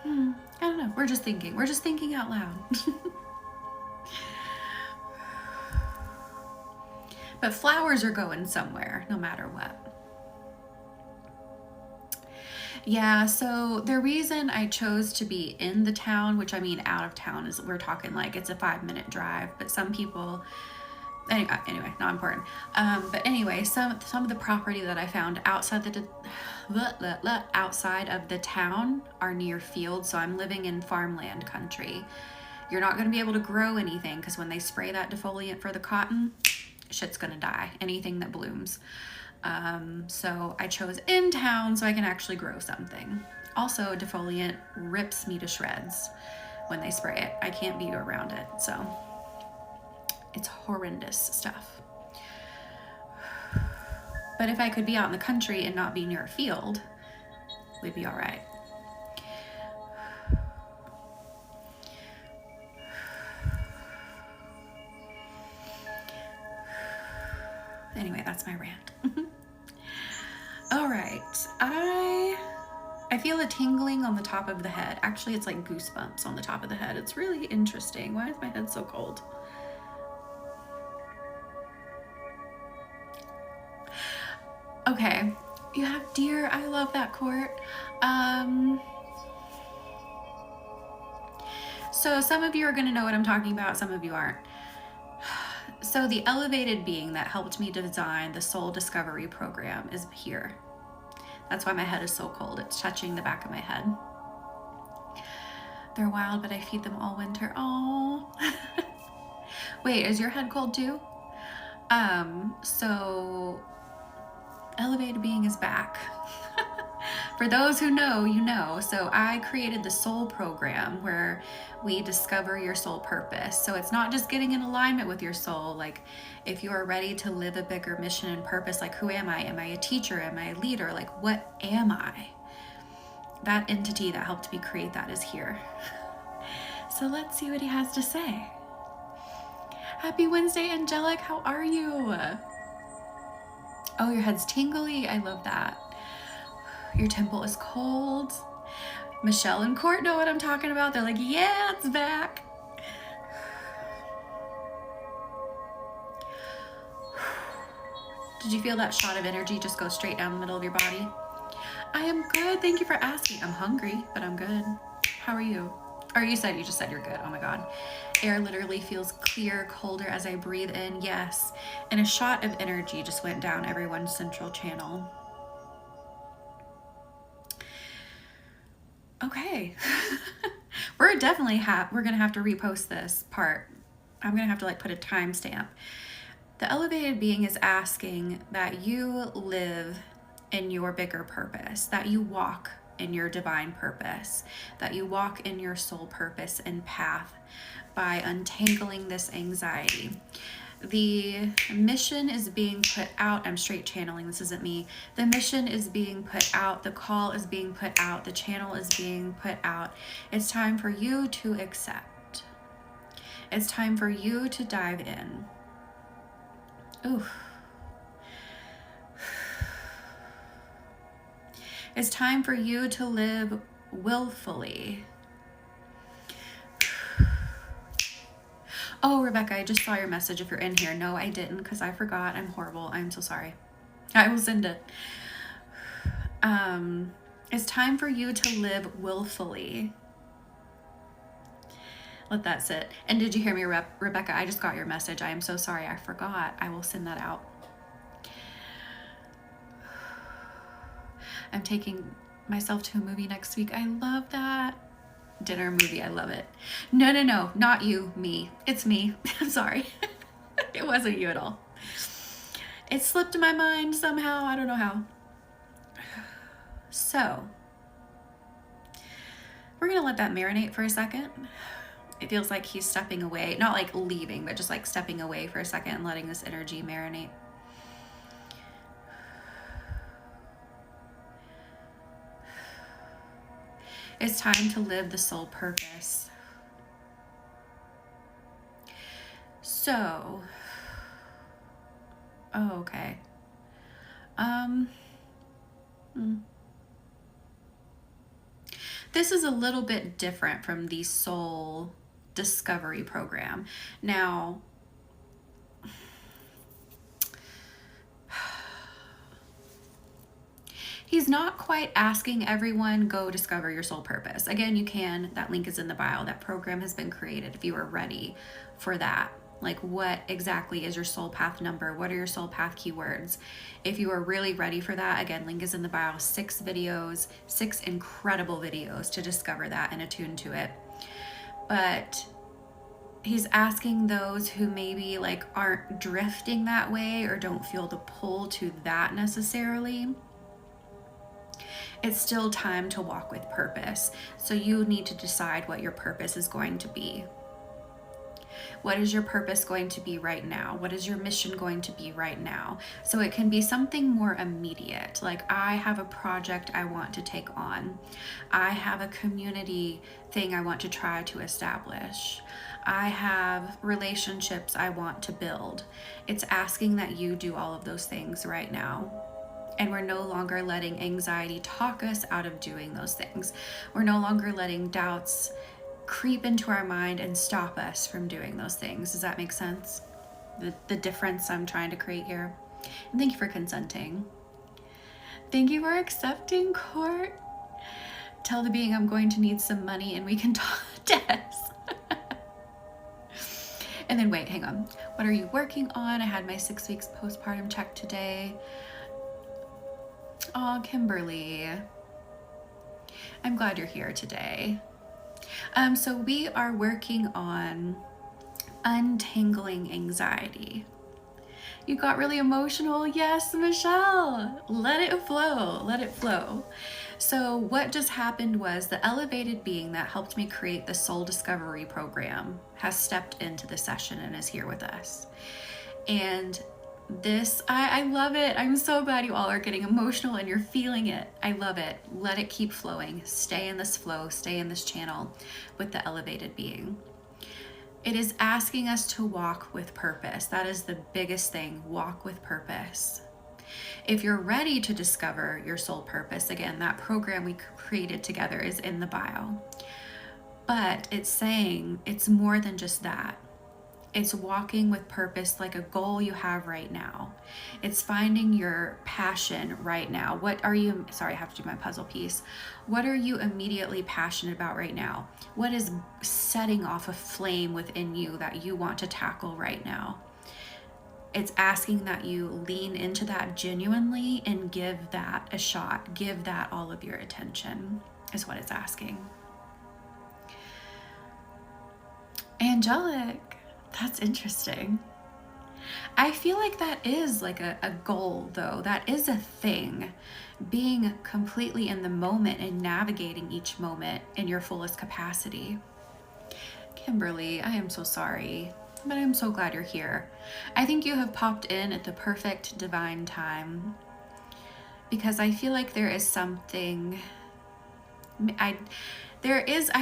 Speaker 1: I don't know. We're just thinking out loud. But flowers are going somewhere, no matter what. Yeah, so the reason I chose to be in the town, which I mean out of town, is we're talking like it's a 5-minute drive, but some people, anyway, not important. But anyway, some of the property that I found outside of the town are near fields, so I'm living in farmland country. You're not going to be able to grow anything because when they spray that defoliant for the cotton, shit's gonna die, anything that blooms. So I chose in town so I can actually grow something. Also, defoliant rips me to shreds when they spray it. I can't be around it, so it's horrendous stuff. But if I could be out in the country and not be near a field, we'd be all right. Anyway, that's my rant. All right, I feel a tingling on the top of the head. Actually, it's like goosebumps on the top of the head. It's really interesting. Why is my head so cold? Okay, you have deer. I love that, Court. So some of you are going to know what I'm talking about. Some of you aren't. So the elevated being that helped me design the Soul Discovery program is here. That's why my head is so cold. It's touching the back of my head. They're wild, but I feed them all winter. Oh. Wait, is your head cold too? So elevated being is back. For those who know, you know. So I created the soul program where we discover your soul purpose. So it's not just getting in alignment with your soul. Like if you are ready to live a bigger mission and purpose, like who am I? Am I a teacher? Am I a leader? Like what am I? That entity that helped me create that is here. So let's see what he has to say. Happy Wednesday, Angelic. How are you? Oh, your head's tingly. I love that. Your temple is cold. Michelle and Court know what I'm talking about. They're like, yeah, it's back. Did you feel that shot of energy just go straight down the middle of your body? I am good. Thank you for asking. I'm hungry, but I'm good. How are you? Or you just said you're good. Oh my God. Air literally feels clear, colder as I breathe in. Yes. And a shot of energy just went down everyone's central channel. Okay. We're gonna have to repost this part. I'm gonna have to like put a timestamp. The elevated being is asking that you live in your bigger purpose, that you walk in your divine purpose, that you walk in your soul purpose and path by untangling this anxiety. The mission is being put out. I'm straight channeling, this isn't me. The mission is being put out. The call is being put out. The channel is being put out. It's time for you to accept. It's time for you to dive in. Ooh. It's time for you to live willfully. Oh, Rebecca, I just saw your message if you're in here. No, I didn't because I forgot. I'm horrible. I'm so sorry. I will send it. It's time for you to live willfully. Let that sit. And did you hear me, Rebecca? I just got your message. I am so sorry. I forgot. I will send that out. I'm taking myself to a movie next week. I love that. Dinner movie. I love it. No, not you, me. It's me. I'm sorry. It wasn't you at all. It slipped in my mind somehow. I don't know how. So we're going to let that marinate for a second. It feels like he's stepping away, not like leaving, but just like stepping away for a second and letting this energy marinate. It's time to live the soul purpose. So, oh, okay. This is a little bit different from the soul discovery program. Now, he's not quite asking everyone, go discover your soul purpose. Again, you can. That link is in the bio. That program has been created if you are ready for that. Like, what exactly is your soul path number? What are your soul path keywords? If you are really ready for that, again, link is in the bio. 6 videos, 6 incredible videos to discover that and attune to it. But he's asking those who maybe like aren't drifting that way or don't feel the pull to that necessarily. It's still time to walk with purpose. So you need to decide what your purpose is going to be. What is your purpose going to be right now? What is your mission going to be right now? So it can be something more immediate, like I have a project I want to take on. I have a community thing I want to try to establish. I have relationships I want to build. It's asking that you do all of those things right now. And we're no longer letting anxiety talk us out of doing those things. We're no longer letting doubts creep into our mind and stop us from doing those things. Does that make sense? The difference I'm trying to create here. And thank you for consenting. Thank you for accepting, Court. Tell the being I'm going to need some money and we can talk. Tess. And then wait, hang on. What are you working on? I had my 6 weeks postpartum check today. Oh, Kimberly. I'm glad you're here today. So we are working on untangling anxiety. You got really emotional. Yes, Michelle. Let it flow. Let it flow. So what just happened was the elevated being that helped me create the Soul Discovery program has stepped into the session and is here with us. And this, I love it. I'm so glad you all are getting emotional and you're feeling it. I love it. Let it keep flowing. Stay in this flow, stay in this channel with the elevated being. It is asking us to walk with purpose. That is the biggest thing. Walk with purpose. If you're ready to discover your soul purpose, again, that program we created together is in the bio. But it's saying it's more than just that. It's walking with purpose, like a goal you have right now. It's finding your passion right now. What are you, sorry, I have to do my puzzle piece. What are you immediately passionate about right now? What is setting off a flame within you that you want to tackle right now? It's asking that you lean into that genuinely and give that a shot. Give that all of your attention is what it's asking. Angelic. That's interesting. I feel like that is like a goal, though. That is a thing. Being completely in the moment and navigating each moment in your fullest capacity. Kimberly, I am so sorry, but I'm so glad you're here. I think you have popped in at the perfect divine time, because I feel like there is something, I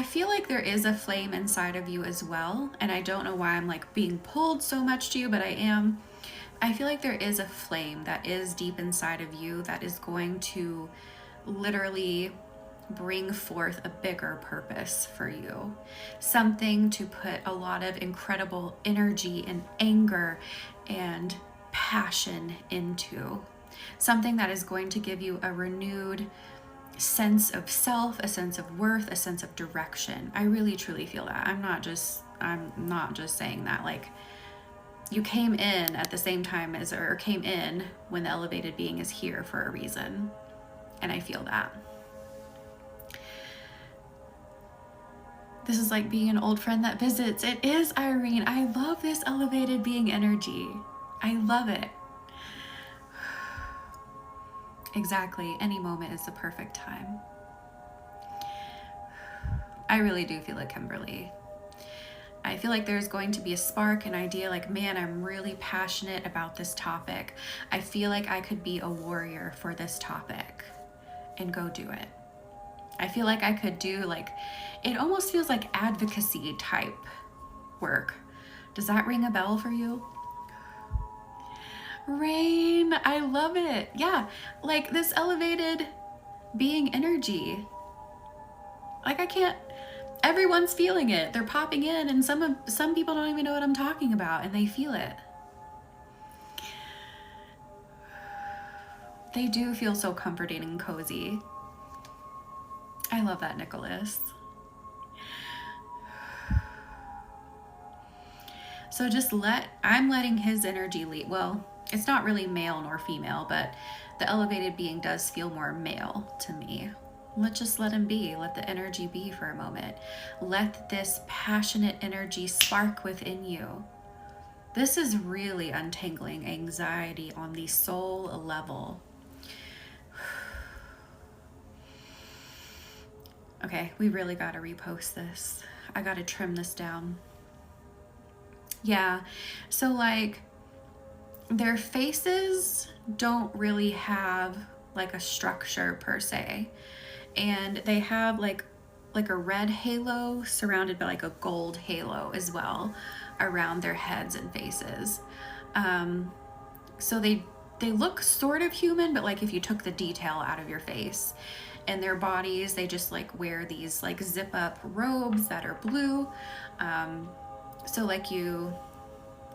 Speaker 1: feel like there is a flame inside of you as well, and I don't know why I'm like being pulled so much to you, but I am. I feel like there is a flame that is deep inside of you that is going to literally bring forth a bigger purpose for you. Something to put a lot of incredible energy and anger and passion into. Something that is going to give you a renewed sense of self, a sense of worth, a sense of direction. I really truly feel that. I'm not just saying that. Like, you came in at the same time as, or came in when the elevated being is here for a reason. And I feel that. This is like being an old friend that visits. It is, Irene. I love this elevated being energy. I love it. Exactly. Any moment is the perfect time. I really do feel it, Kimberly. I feel like there's going to be a spark, an idea like, man, I'm really passionate about this topic. I feel like I could be a warrior for this topic and go do it. I feel like I could do like, it almost feels like advocacy type work. Does that ring a bell for you? Rain, I love it. Yeah, like this elevated being energy. Like everyone's feeling it. They're popping in, and some people don't even know what I'm talking about, and they feel it. They do feel so comforting and cozy. I love that, Nicholas. So I'm letting his energy lead. Well, it's not really male nor female, but the elevated being does feel more male to me. Let's just let him be. Let the energy be for a moment. Let this passionate energy spark within you. This is really untangling anxiety on the soul level. Okay, we really got to repost this. I got to trim this down. Yeah, so like their faces don't really have like a structure per se. And they have like a red halo surrounded by like a gold halo as well around their heads and faces. So they look sort of human, but like if you took the detail out of your face. And their bodies, they just like wear these like zip up robes that are blue. So like you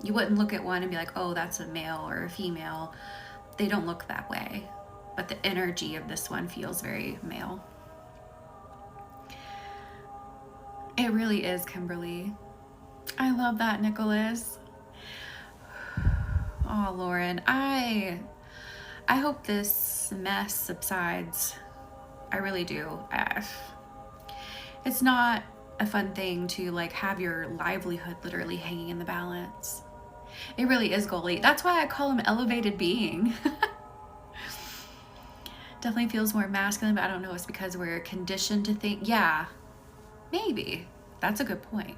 Speaker 1: wouldn't look at one and be like, oh, that's a male or a female. They don't look that way. But the energy of this one feels very male. It really is, Kimberly. I love that, Nicholas. Oh, Lauren, I hope this mess subsides. I really do. It's not a fun thing to like have your livelihood literally hanging in the balance. It really is goalie. That's why I call him elevated being. Definitely feels more masculine, but I don't know. It's because we're conditioned to think, yeah, maybe. That's a good point.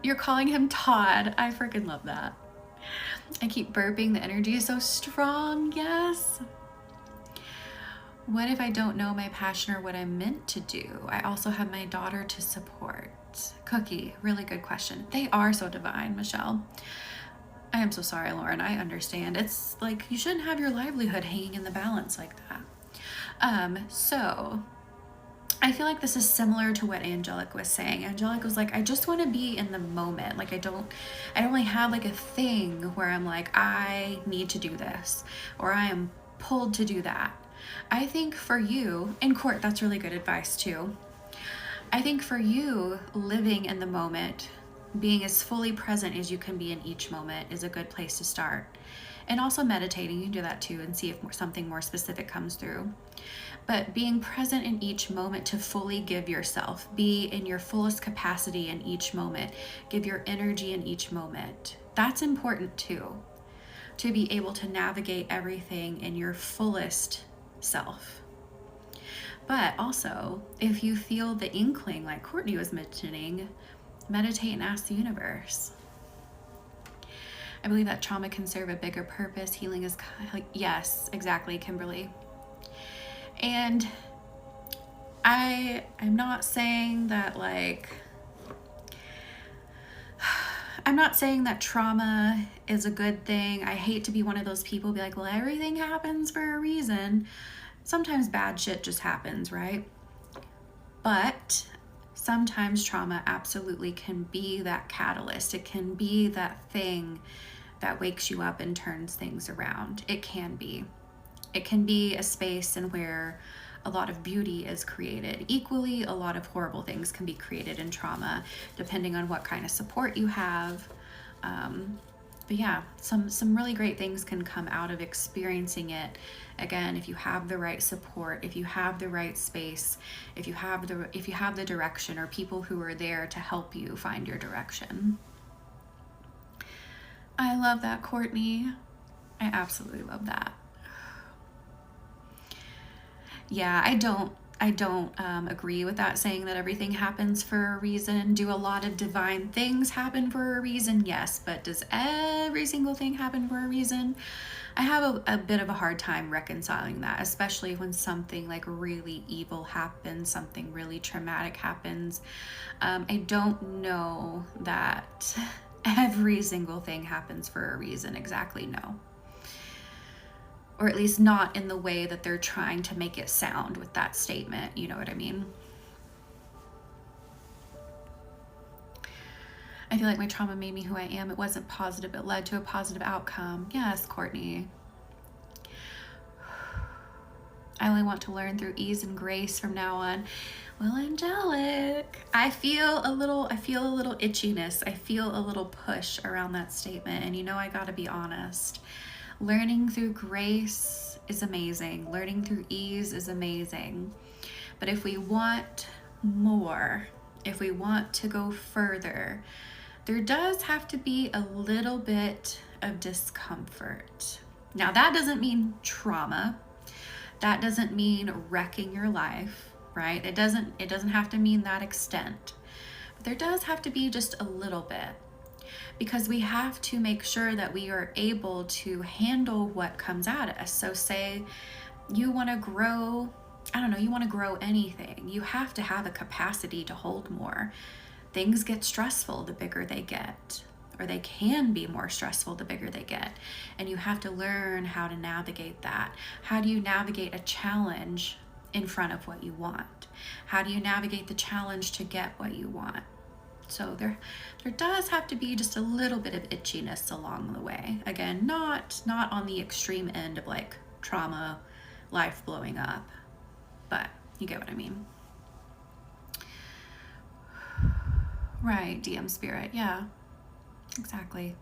Speaker 1: You're calling him Todd. I freaking love that. I keep burping. The energy is so strong. Yes. What if I don't know my passion or what I'm meant to do? I also have my daughter to support. Cookie, really good question. They are so divine, Michelle. I am so sorry, Lauren. I understand. It's like you shouldn't have your livelihood hanging in the balance like that. So I feel like this is similar to what Angelic was saying. Angelic was like, I just want to be in the moment. Like I don't really have like a thing where I'm like, I need to do this or I am pulled to do that. I think for you, in court, that's really good advice too. I think for you, living in the moment, being as fully present as you can be in each moment is a good place to start. And also meditating, you can do that too and see if something more specific comes through. but being present in each moment to fully give yourself, be in your fullest capacity in each moment, give your energy in each moment. That's important too, to be able to navigate everything in your fullest self. But also, if you feel the inkling, like Courtney was mentioning, meditate and ask the universe. I believe that trauma can serve a bigger purpose. Healing is, yes, exactly, Kimberly. And I'm not saying that I'm not saying that trauma is a good thing. I hate to be one of those people be like, well, everything happens for a reason. Sometimes bad shit just happens, right? But sometimes trauma absolutely can be that catalyst. It can be that thing that wakes you up and turns things around. It can be. It can be a space in where a lot of beauty is created. Equally, a lot of horrible things can be created in trauma, depending on what kind of support you have. But yeah, some really great things can come out of experiencing it. Again, if you have the right support, if you have the right space, if you have the direction or people who are there to help you find your direction. I love that, Courtney. I absolutely love that. Yeah, I don't agree with that saying that everything happens for a reason. Do a lot of divine things happen for a reason? Yes, but does every single thing happen for a reason? I have a bit of a hard time reconciling that, especially when something like really evil happens, something really traumatic happens. I don't know that every single thing happens for a reason. Exactly, no. Or at least not in the way that they're trying to make it sound with that statement. You know what I mean? I feel like my trauma made me who I am. It wasn't positive. It led to a positive outcome. Yes, Courtney. I only want to learn through ease and grace from now on. Well, angelic. I feel a little itchiness. I feel a little push around that statement. And you know, I gotta be honest. Learning through grace is amazing. Learning through ease is amazing. But if we want more, if we want to go further, there does have to be a little bit of discomfort. Now, that doesn't mean trauma. That doesn't mean wrecking your life, right? It doesn't have to mean that extent. But there does have to be just a little bit, because we have to make sure that we are able to handle what comes at us. So say you want to grow, you want to grow anything. You have to have a capacity to hold more. Things get stressful the bigger they get, or they can be more stressful the bigger they get. And you have to learn how to navigate that. How do you navigate a challenge in front of what you want? How do you navigate the challenge to get what you want? So there does have to be just a little bit of itchiness along the way. Again, not on the extreme end of like trauma, life blowing up, but you get what I mean. Right, DM spirit, yeah, exactly.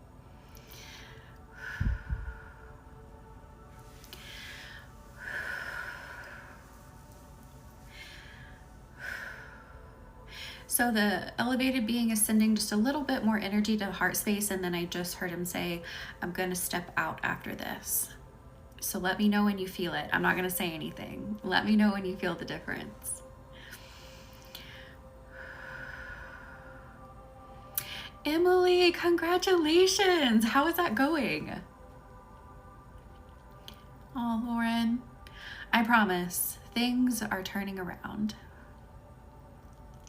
Speaker 1: So the elevated being is sending just a little bit more energy to the heart space, and then I just heard him say, I'm going to step out after this. So let me know when you feel it. I'm not going to say anything. Let me know when you feel the difference. Emily, congratulations. How is that going? Oh, Lauren, I promise things are turning around.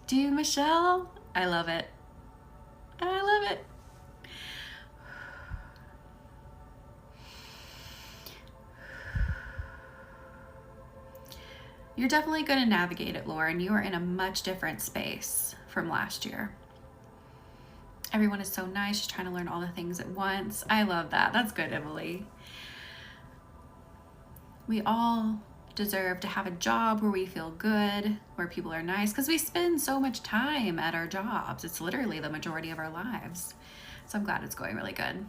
Speaker 1: Do you, Michelle? I love it. I love it. You're definitely going to navigate it, Lauren. You are in a much different space from last year. Everyone is so nice, just trying to learn all the things at once. I love that. That's good, Emily. We all deserve to have a job where we feel good, where people are nice, because we spend so much time at our jobs. It's literally the majority of our lives. So I'm glad it's going really good.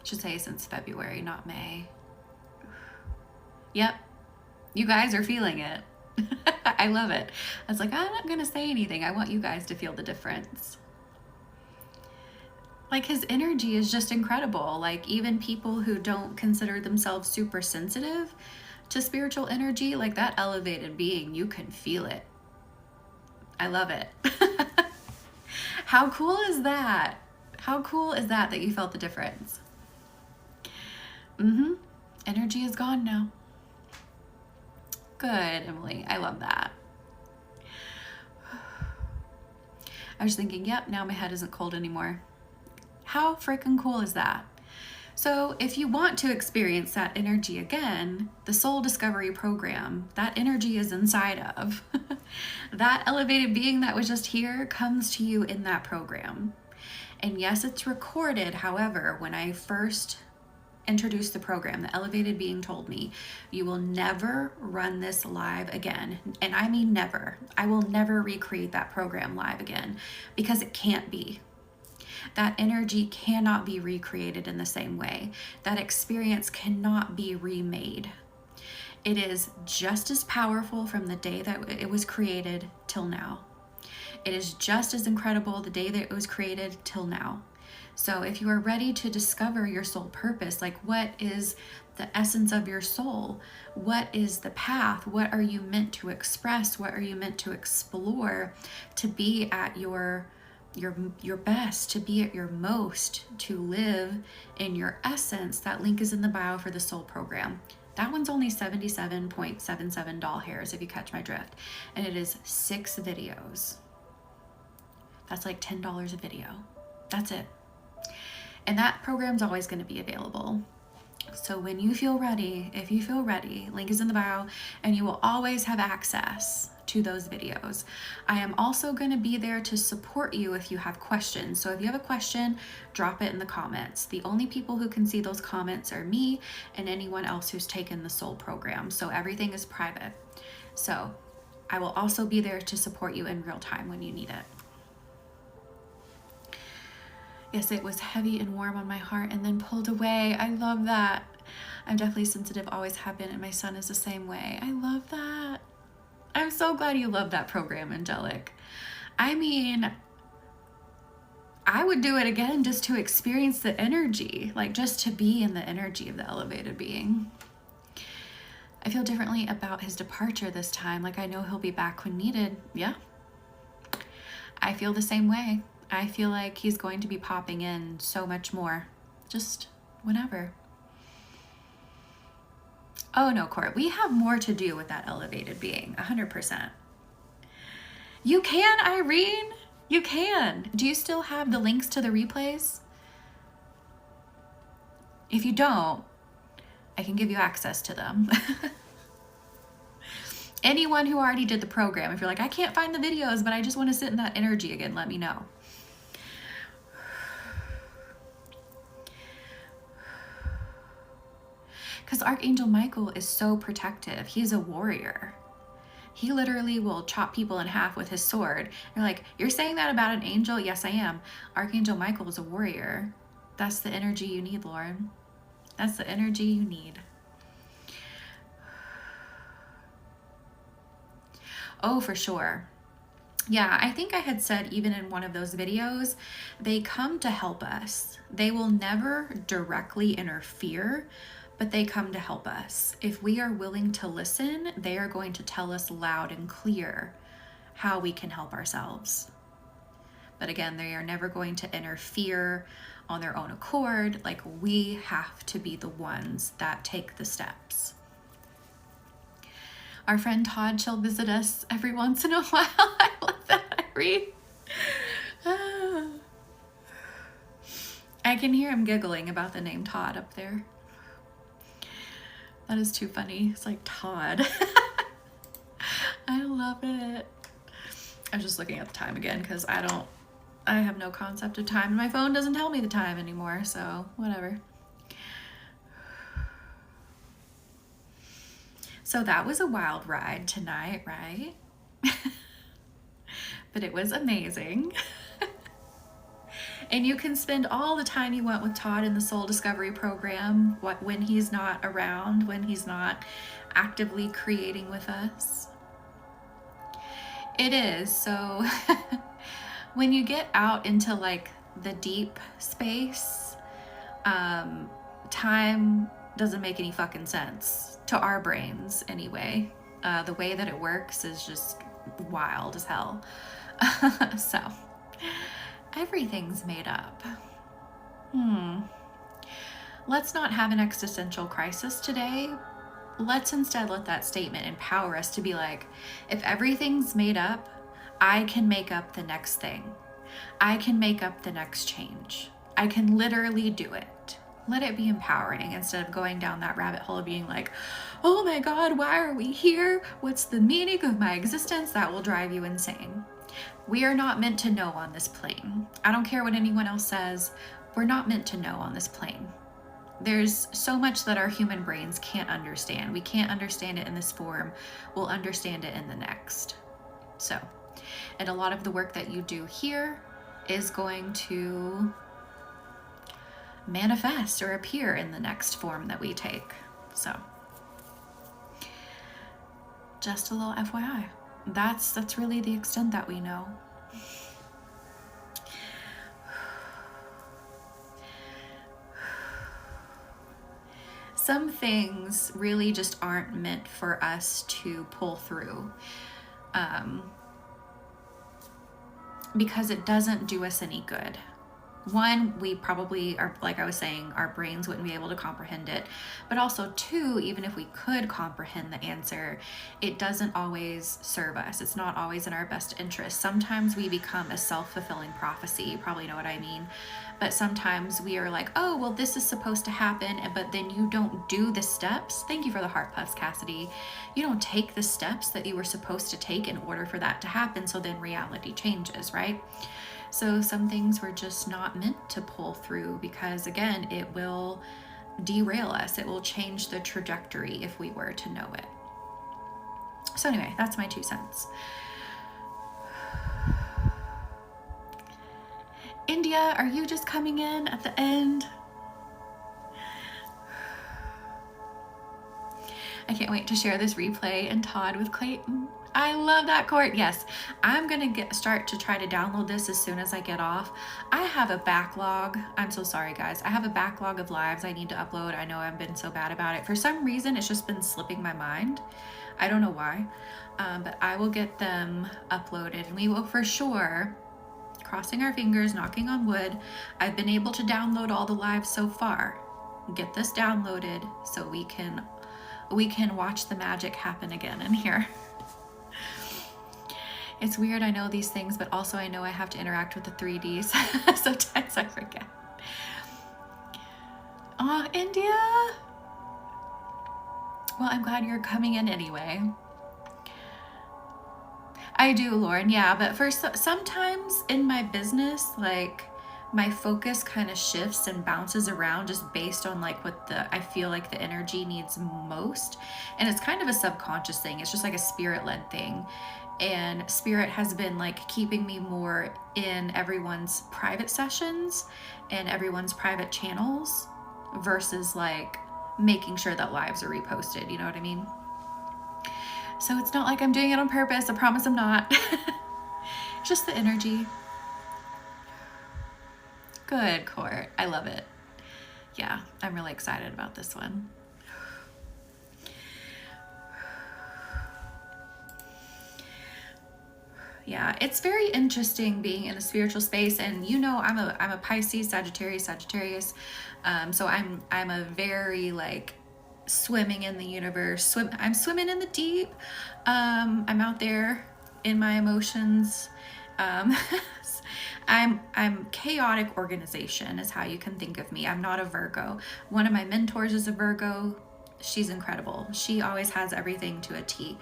Speaker 1: Should say since February, not May. Yep, you guys are feeling it. I love it. I was like, I'm not gonna say anything. I want you guys to feel the difference. Like, his energy is just incredible. Like, even people who don't consider themselves super sensitive to spiritual energy, like that elevated being, you can feel it. I love it. How cool is that? How cool is that you felt the difference? Energy is gone now. Good, Emily. I love that. I was thinking, yep, now my head isn't cold anymore. How freaking cool is that? So if you want to experience that energy again, the Soul Discovery Program, that energy is inside of. That elevated being that was just here comes to you in that program. And yes, it's recorded. However, when I first introduced the program, the elevated being told me, you will never run this live again. And I mean never. I will never recreate that program live again, because it can't be. That energy cannot be recreated in the same way. That experience cannot be remade. It is just as powerful from the day that it was created till now. It is just as incredible the day that it was created till now. So if you are ready to discover your soul purpose, like what is the essence of your soul? What is the path? What are you meant to express? What are you meant to explore to be at your best, to be at your most, to live in your essence? That link is in the bio for the soul program. That one's only 77.77 doll hairs, if you catch my drift. And it is 6 videos. That's like $10 a video. That's it. And that program's always going to be available. So when you feel ready, if you feel ready, link is in the bio, and you will always have access to those videos. I am also going to be there to support you if you have questions. So if you have a question, drop it in the comments. The only people who can see those comments are me and anyone else who's taken the soul program. So everything is private. So I will also be there to support you in real time when you need it. Yes, it was heavy and warm on my heart and then pulled away. I love that. I'm definitely sensitive, always have been, and my son is the same way. I love that. I'm so glad you love that program, Angelic. I mean, I would do it again just to experience the energy, like just to be in the energy of the elevated being. I feel differently about his departure this time. Like, I know he'll be back when needed. Yeah. I feel the same way. I feel like he's going to be popping in so much more, just whenever. Oh no, Court, we have more to do with that elevated being, 100%. You can, Irene, you can. Do you still have the links to the replays? If you don't, I can give you access to them. Anyone who already did the program, if you're like, I can't find the videos, but I just want to sit in that energy again, let me know. Because Archangel Michael is so protective. He's a warrior. He literally will chop people in half with his sword. You're like, you're saying that about an angel? Yes, I am. Archangel Michael is a warrior. That's the energy you need, Lauren. That's the energy you need. Oh, for sure. Yeah, I think I had said even in one of those videos, they come to help us. They will never directly interfere, but they come to help us. If we are willing to listen, they are going to tell us loud and clear how we can help ourselves. But again, they are never going to interfere on their own accord. Like, we have to be the ones that take the steps. Our friend Todd shall visit us every once in a while. I love that, Irene. I can hear him giggling about the name Todd up there. That is too funny. It's like Todd. I love it. I was just looking at the time again because I have no concept of time, and my phone doesn't tell me the time anymore, so whatever. So that was a wild ride tonight, right? But it was amazing. And you can spend all the time you want with Todd in the Soul Discovery Program when he's not around, when he's not actively creating with us. It is. So when you get out into like the deep space, time doesn't make any fucking sense to our brains anyway. The way that it works is just wild as hell. So everything's made up. Let's not have an existential crisis today. Let's instead let that statement empower us to be like, if everything's made up, I can make up the next thing. I can make up the next change. I can literally do it. Let it be empowering instead of going down that rabbit hole of being like, oh my God, why are we here? What's the meaning of my existence? That will drive you insane. We are not meant to know on this plane. I don't care what anyone else says. We're not meant to know on this plane. There's so much that our human brains can't understand. We can't understand it in this form. We'll understand it in the next. So, and a lot of the work that you do here is going to manifest or appear in the next form that we take. So, just a little FYI. That's really the extent that we know. Some things really just aren't meant for us to pull through, because it doesn't do us any good. One, we probably are, like I was saying, our brains wouldn't be able to comprehend it. But also two, even if we could comprehend the answer, it doesn't always serve us. It's not always in our best interest. Sometimes we become a self-fulfilling prophecy. You probably know what I mean. But sometimes we are like, oh, well, this is supposed to happen. But then you don't do the steps. Thank you for the heart puffs, Cassidy. You don't take the steps that you were supposed to take in order for that to happen. So then reality changes, right? So some things were just not meant to pull through because, again, it will derail us. It will change the trajectory if we were to know it. So anyway, that's my 2 cents. India, are you just coming in at the end? I can't wait to share this replay and Todd with Clayton. I love that, Court. Yes, I'm going to start to try to download this as soon as I get off. I have a backlog. I'm so sorry, guys. I have a backlog of lives I need to upload. I know I've been so bad about it. For some reason, it's just been slipping my mind. I don't know why, but I will get them uploaded. And we will for sure, crossing our fingers, knocking on wood, I've been able to download all the lives so far. Get this downloaded so we can watch the magic happen again in here. It's weird, I know these things, but also I know I have to interact with the 3Ds. Sometimes I forget. Oh, India! Well, I'm glad you're coming in anyway. I do, Lauren, yeah, but sometimes in my business, like, my focus kind of shifts and bounces around just based on like what I feel like the energy needs most. And it's kind of a subconscious thing. It's just like a spirit-led thing. And spirit has been like keeping me more in everyone's private sessions and everyone's private channels versus like making sure that lives are reposted. You know what I mean? So it's not like I'm doing it on purpose. I promise I'm not. Just the energy. Good, Court. I love it. Yeah, I'm really excited about this one. Yeah, it's very interesting being in a spiritual space, and you know, I'm a Pisces, Sagittarius. So I'm a very like swimming in the universe. I'm swimming in the deep. I'm out there in my emotions. I'm chaotic organization is how you can think of me. I'm not a Virgo. One of my mentors is a Virgo. She's incredible. She always has everything to a T.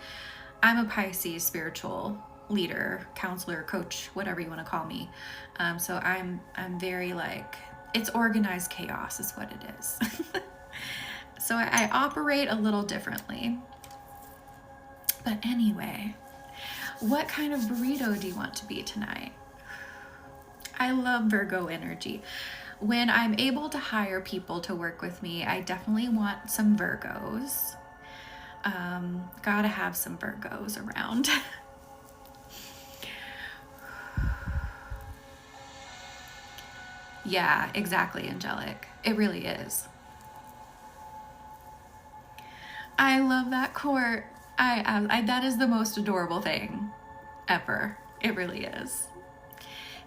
Speaker 1: I'm a Pisces spiritual leader, counselor, coach, whatever you want to call me. So I'm very like, it's organized chaos is what it is. So I operate a little differently. But anyway, what kind of burrito do you want to be tonight? I love Virgo energy. When I'm able to hire people to work with me, I definitely want some Virgos. Gotta have some Virgos around. Yeah, exactly, angelic. It really is. I love that court. That is the most adorable thing ever. It really is.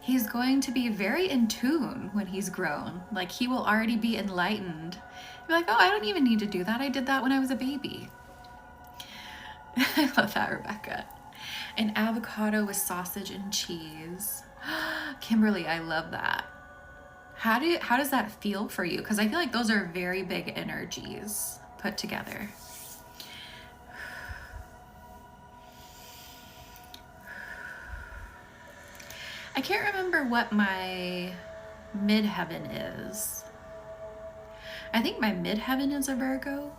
Speaker 1: He's going to be very in tune when he's grown. Like, he will already be enlightened. Be like, oh, I don't even need to do that. I did that when I was a baby. I love that, Rebecca. An avocado with sausage and cheese. Kimberly, I love that. How does that feel for you? Because I feel like those are very big energies put together. I can't remember what my midheaven is. I think my midheaven is a Virgo.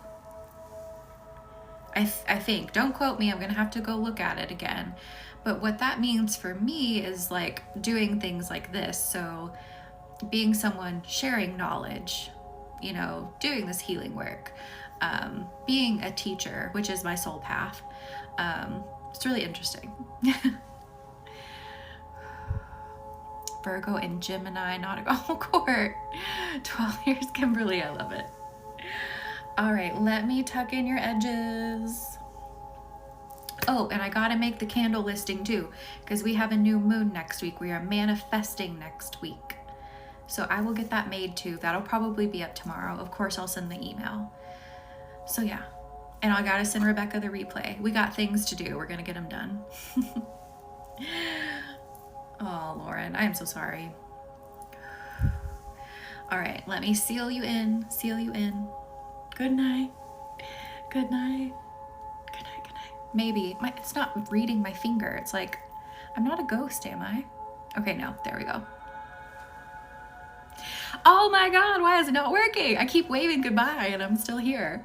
Speaker 1: I think. Don't quote me. I'm going to have to go look at it again. But what that means for me is like doing things like this. So being someone sharing knowledge, you know, doing this healing work, being a teacher, which is my soul path. It's really interesting. Virgo and Gemini, not a court. 12 years, Kimberly, I love it. All right, let me tuck in your edges. Oh, and I gotta make the candle listing too, because we have a new moon next week. We are manifesting next week. So I will get that made too. That'll probably be up tomorrow. Of course, I'll send the email. So yeah, and I gotta send Rebecca the replay. We got things to do. We're gonna get them done. Oh, Lauren, I am so sorry. All right, let me seal you in, seal you in. Good night. Good night. Good night, good night. Maybe, it's not reading my finger. It's like, I'm not a ghost, am I? Okay, no, there we go. Oh my God, why is it not working? I keep waving goodbye and I'm still here.